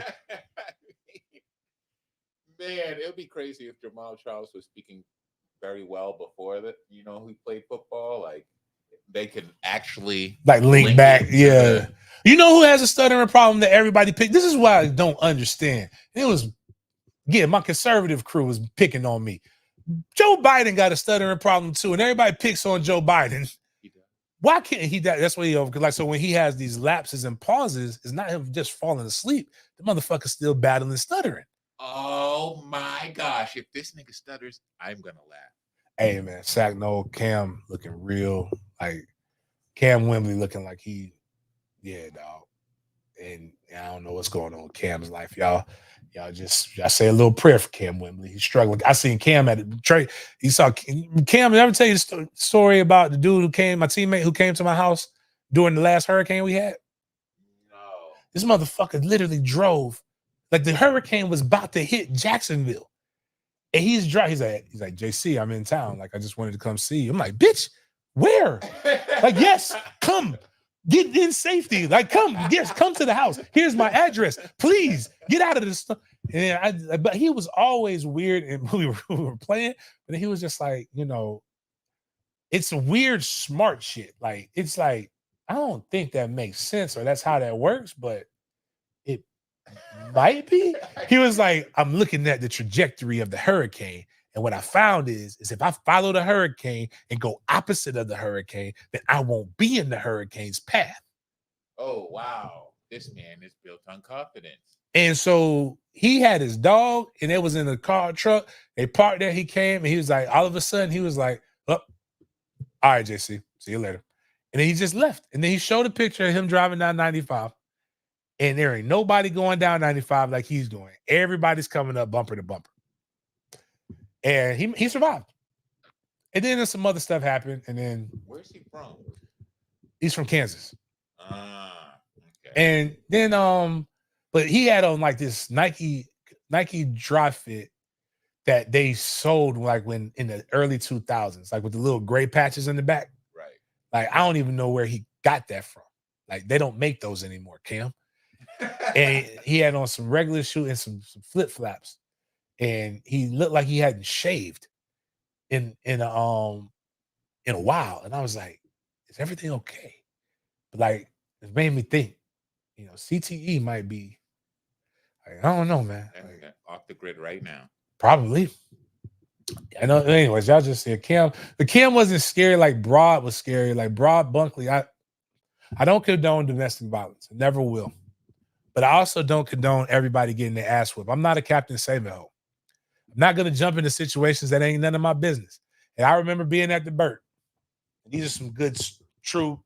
Man, it would be crazy if Jamal Charles was speaking very well before that. He played football. Like, they could actually
link back. Yeah. You know who has a stuttering problem that everybody picked? This is why I don't understand. My conservative crew was picking on me. Joe Biden got a stuttering problem too, and everybody picks on Joe Biden. Why can't he? That's what so when he has these lapses and pauses, it's not him just falling asleep. The motherfucker's still battling stuttering.
Oh my gosh! If this nigga stutters, I'm gonna laugh.
Hey man, Sack No Cam looking real, like Cam Wembley looking like dog. And I don't know what's going on with Cam's life, y'all. Y'all say a little prayer for Cam Wembley. He's struggling. I seen Cam at the trade. He saw Cam. Did I ever tell you the story about the dude my teammate who came to my house during the last hurricane we had?
No.
This motherfucker literally drove. Like, the hurricane was about to hit Jacksonville. And he's driving. He's like, JC, I'm in town. Like, I just wanted to come see you. I'm like, bitch, where? Like, yes, come. Get in safety. Like, come to the house. Here's my address. Please get out of this stuff. And but he was always weird, and we were playing, but he was just like, it's a weird smart shit. Like, it's like, I don't think that makes sense or that's how that works, but it might be. He was like, I'm looking at the trajectory of the hurricane. And what I found is if I follow the hurricane and go opposite of the hurricane, then I won't be in the hurricane's path.
Oh, wow. This man is built on confidence.
And so he had his dog, and it was in the truck. They parked there. He came, and he was like, all of a sudden, he was like, oh, all right, JC, see you later. And then he just left. And then he showed a picture of him driving down 95. And there ain't nobody going down 95 like he's doing. Everybody's coming up bumper to bumper. And he survived. And then some other stuff happened. And then
where's he from?
He's from Kansas.
Okay.
And then but he had on like this Nike Dry Fit that they sold like when in the early 2000s, like with the little gray patches in the back.
Right.
Like, I don't even know where he got that from. Like, they don't make those anymore, Cam. And he had on some regular shoes and some flip-flops. And he looked like he hadn't shaved in a while. And I was like, is everything okay? But like, it made me think, CTE might be, like, I don't know, man. Like,
off the grid right now.
Probably. I know. Anyways, y'all just said Cam. The Cam wasn't scary like Broad was scary. Like Broad Bunkley, I don't condone domestic violence. I never will. But I also don't condone everybody getting their ass whipped. I'm not a Captain Save-It-Ho. I'm not going to jump into situations that ain't none of my business. And I remember being at the Burt. These are some good, true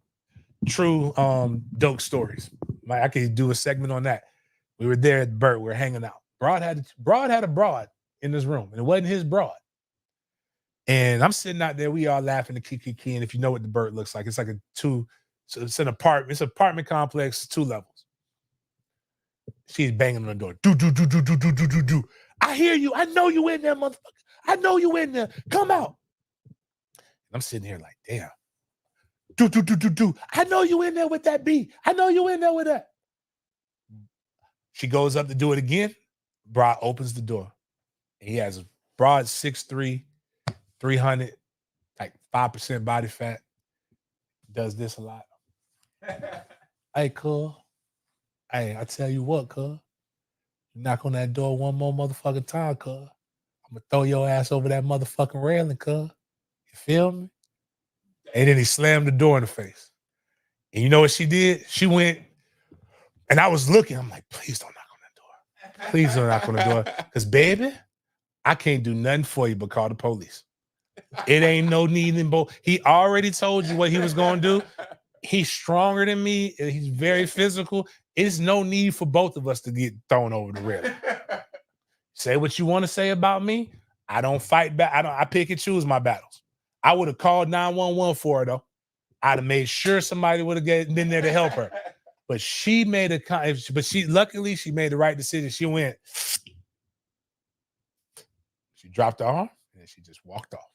dope stories. I could do a segment on that. We were there at Burt. We were hanging out. Broad had a broad in this room, and it wasn't his broad. And I'm sitting out there. We all laughing and kiki. And if you know what the Burt looks like, it's like it's an apartment. It's an apartment complex, 2 levels. She's banging on the door. Do. I hear you. I know you in there, motherfucker. I know you in there. Come out. I'm sitting here like, damn. Do. I know you in there with that B. I know you in there with that. She goes up to do it again. Broad opens the door. And he has a broad 6'3", 300, like 5% body fat. Does this a lot. Hey, cuz. Hey, I tell you what, cuz. Knock on that door one more motherfucking time, cuz. I'm going to throw your ass over that motherfucking railing, cuz. You feel me? And then he slammed the door in the face. And you know what she did? She went, and I was looking. I'm like, please don't knock on that door. Please don't knock on the door. Because, baby, I can't do nothing for you but call the police. It ain't no need in both. He already told you what he was going to do. He's stronger than me. He's very physical. It's no need for both of us to get thrown over the railing. Say what you want to say about me. I don't fight back. I pick and choose my battles. I would have called 911 for her, though. I'd have made sure somebody would have been there to help her. But she made luckily she made the right decision. She went, she dropped her arm, and then she just walked off.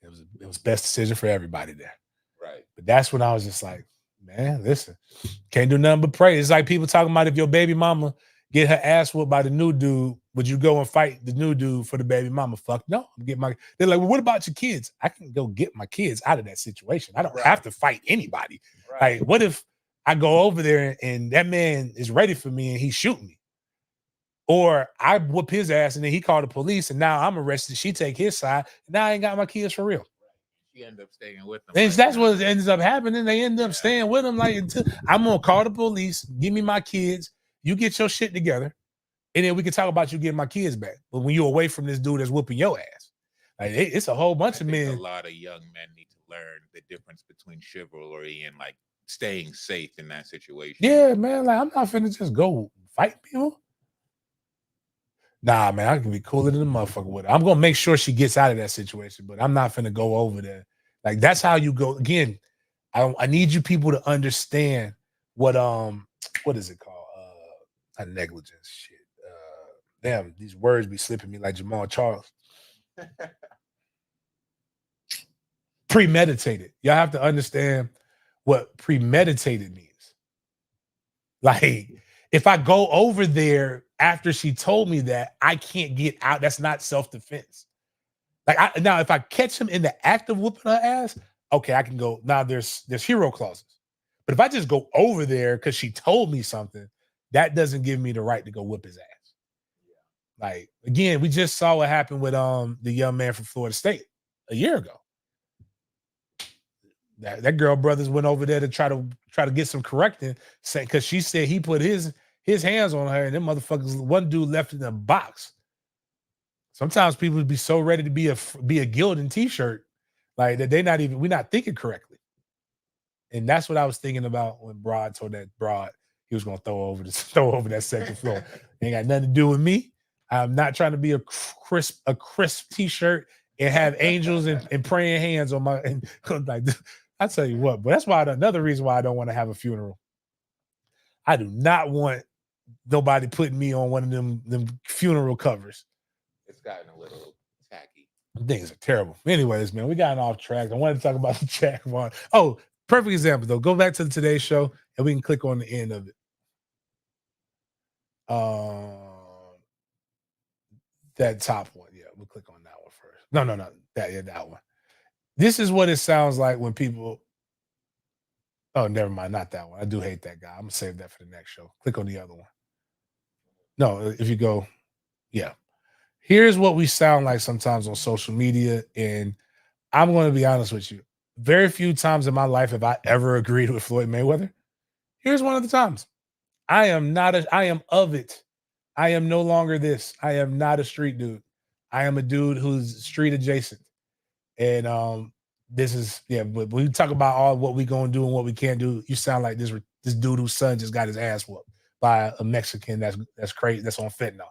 It was best decision for everybody there.
Right.
But that's when I was just like, man, listen, can't do nothing but pray. It's like people talking about if your baby mama get her ass whooped by the new dude, would you go and fight the new dude for the baby mama? Fuck no. They're like, well, what about your kids? I can go get my kids out of that situation. I don't have to fight anybody.
Right.
Like, what if I go over there and that man is ready for me and he's shooting me? Or I whoop his ass and then he called the police and now I'm arrested. She take his side. And now I ain't got my kids for real.
She ended up staying with them.
And that's what ends up happening. They end up staying with him. Like, I'm gonna call the police, give me my kids, you get your shit together, and then we can talk about you getting my kids back. But when you're away from this dude that's whooping your ass, like it's a whole bunch of men.
A lot of young men need to learn the difference between chivalry and like staying safe in that situation.
Yeah, man. Like, I'm not finna just go fight people. Nah, man, I can be cooler than a motherfucker with her. I'm gonna make sure she gets out of that situation, but I'm not finna go over there. Like, that's how you go. Again, I need you people to understand what is it called? Not negligence. Shit. Damn, these words be slipping me like Jamal Charles. Premeditated. Y'all have to understand what premeditated means. Like, if I go over there after she told me that, I can't get out. That's not self-defense. Like, now if I catch him in the act of whooping her ass, okay, I can go. Now there's hero clauses. But if I just go over there because she told me something, that doesn't give me the right to go whip his ass. Like, again, we just saw what happened with the young man from Florida State a year ago. That girl brothers went over there to try to get some correcting, because she said he put his hands on her, and them motherfuckers, one dude left in a box. Sometimes people would be so ready to be a Gildan t-shirt, like that we're not thinking correctly. And that's what I was thinking about when Broad told that Broad he was gonna throw over that second floor. Ain't got nothing to do with me. I'm not trying to be a crisp t-shirt and have angels and praying hands on my, and like, I tell you what, but that's why another reason why I don't want to have a funeral. I do not want nobody putting me on one of them funeral covers.
It's gotten a little tacky.
Things are terrible. Anyways, man, we gotten off track. I wanted to talk about the Jack Vaughn. Oh, perfect example though. Go back to the Today Show and we can click on the end of it. That top one. Yeah, we'll click on that one first. No. That one. This is what it sounds like when people. Oh, never mind. Not that one. I do hate that guy. I'm gonna save that for the next show. Click on the other one. No, if you go, yeah. Here's what we sound like sometimes on social media, and I'm going to be honest with you. Very few times in my life have I ever agreed with Floyd Mayweather. Here's one of the times. I am of it. I am no longer this. I am not a street dude. I am a dude who's street adjacent. And this is, yeah, but when we talk about all what we gonna do and what we can't do, you sound like this this dude whose son just got his ass whooped by a Mexican that's crazy, that's on fentanyl.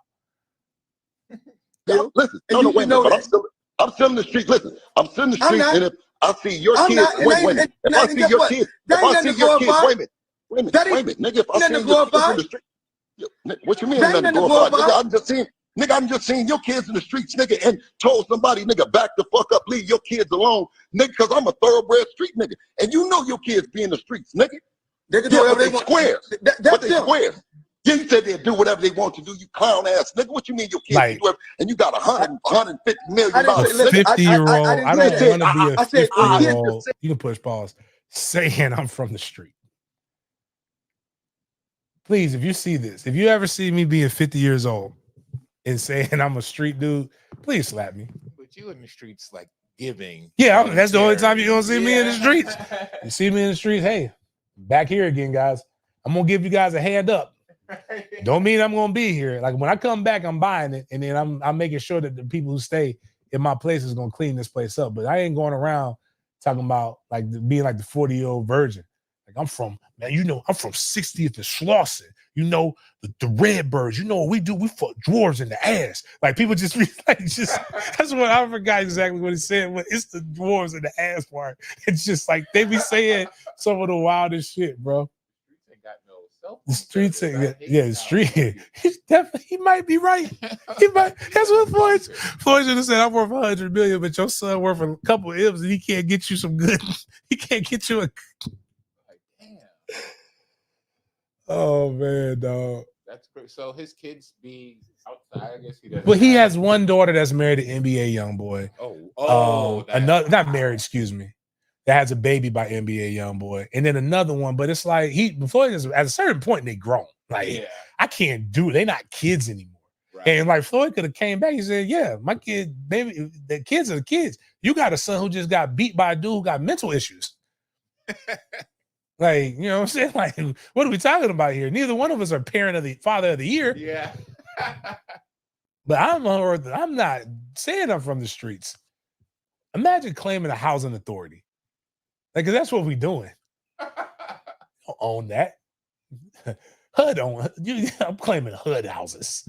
Yeah, listen, no, wait a minute, but I'm still in the street. Listen, I'm still in the street, and if I see your kids, wait a minute. If I see your kids, wait a minute, nigga, if I see your kids in the street, what you mean nothing to glorify? Nigga, I'm just seeing your kids in the streets, nigga, and told somebody, nigga, back the fuck up, leave your kids alone, nigga, because I'm a thoroughbred street nigga, and you know your kids be in the streets, nigga. They can do whatever they want. Squares. But they squares. Yeah, you said they'd do whatever they want to do, you clown ass nigga. What you mean your kids do whatever, and you got $150 million?
A 50-year-old, I don't want to be a 50-year-old. You can push pause. Saying I'm from the street. Please, if you see this, if you ever see me being 50 years old and saying I'm a street dude, please slap me.
But you in the streets like giving.
Yeah, that's the only time you're gonna see me in the streets. You see me in the streets, hey, back here again, guys. I'm gonna give you guys a hand up. Don't mean I'm gonna be here. Like when I come back, I'm buying it, and then I'm making sure that the people who stay in my place is gonna clean this place up. But I ain't going around talking about like being like the 40-year-old virgin. Like I'm from 60th and Schlosser. You know the Redbirds. You know what we do? We fuck dwarves in the ass. Like people just that's what I forgot exactly what he said. But it's the dwarves in the ass part. It's just like they be saying some of the wildest shit, bro. The streets, the street. He might be right. He might. That's what Floyd should have said. I'm worth $100 million, but your son worth a couple of M's, and he can't get you some good. He can't get you a.
Damn.
Oh man, dog.
That's great. So his kids be outside. I guess he doesn't.
Well, he has one daughter that's married to NBA young boy. Another not married. Excuse me. That has a baby by NBA young boy, and then another one. But it's like Floyd is at a certain point they grown. Like I can't do. They're not kids anymore. Right. And like Floyd could have came back. He said, "Yeah, my kid, baby, the kids are the kids. You got a son who just got beat by a dude who got mental issues." Like, you know what I'm saying? Like, what are we talking about here? Neither one of us are father of the year.
Yeah.
But I'm not saying I'm from the streets. Imagine claiming a housing authority. Like, cause that's what we doing. Don't own that. HUD on. I'm claiming HUD houses.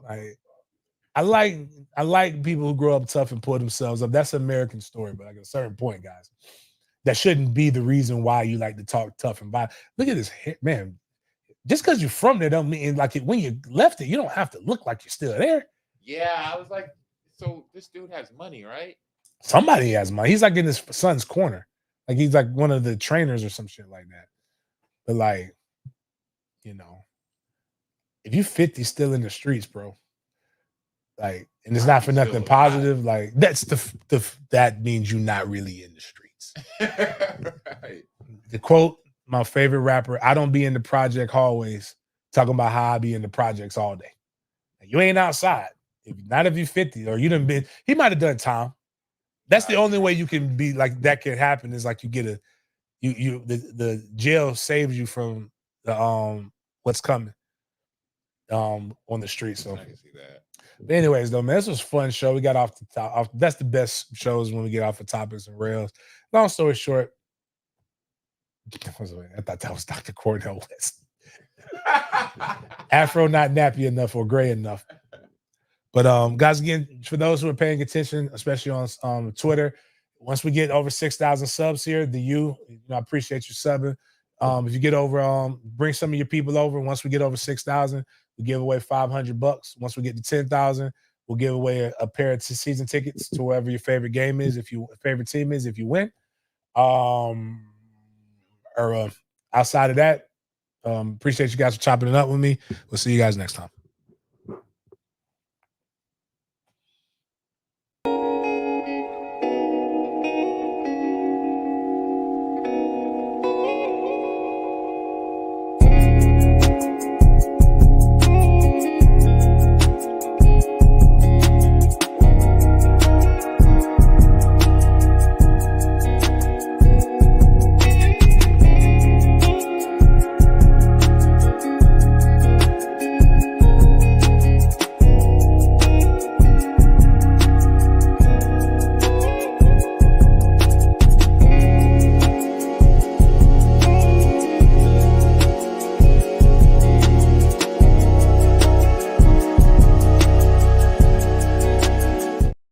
Like, I like people who grow up tough and pull themselves up. That's an American story, but like at a certain point, guys, that shouldn't be the reason why you like to talk tough and violent. Look at this, man. Just because you're from there don't mean like when you left it, you don't have to look like you're still there.
Yeah, I was like, so this dude has money, right?
Somebody has money. He's like in his son's corner. Like he's like one of the trainers or some shit like that. But like, you know, if you 50 still in the streets, bro, like, and it's not for nothing positive, like that's that means you're not really in the streets.
Right.
To quote my favorite rapper, I don't be in the project hallways talking about how I be in the projects all day. Like, you ain't outside. If you're 50 or you done been, he might have done time. That's the only way you can be like that can happen is like you get the jail saves you from the what's coming on the street. So
I can see that.
But anyways, though, man, this was a fun show. We got off the top. That's the best shows when we get off the topics and rails. Long story short, I thought that was Dr. Cornell West. Afro not nappy enough or gray enough. But guys, again, for those who are paying attention, especially on Twitter, once we get over 6,000 subs here, I appreciate you subbing. If you get over, bring some of your people over. Once we get over 6,000, we give away $500. Once we get to 10,000, we'll give away a pair of season tickets to wherever your favorite game is, favorite team is, if you win. Outside of that, appreciate you guys for chopping it up with me. We'll see you guys next time.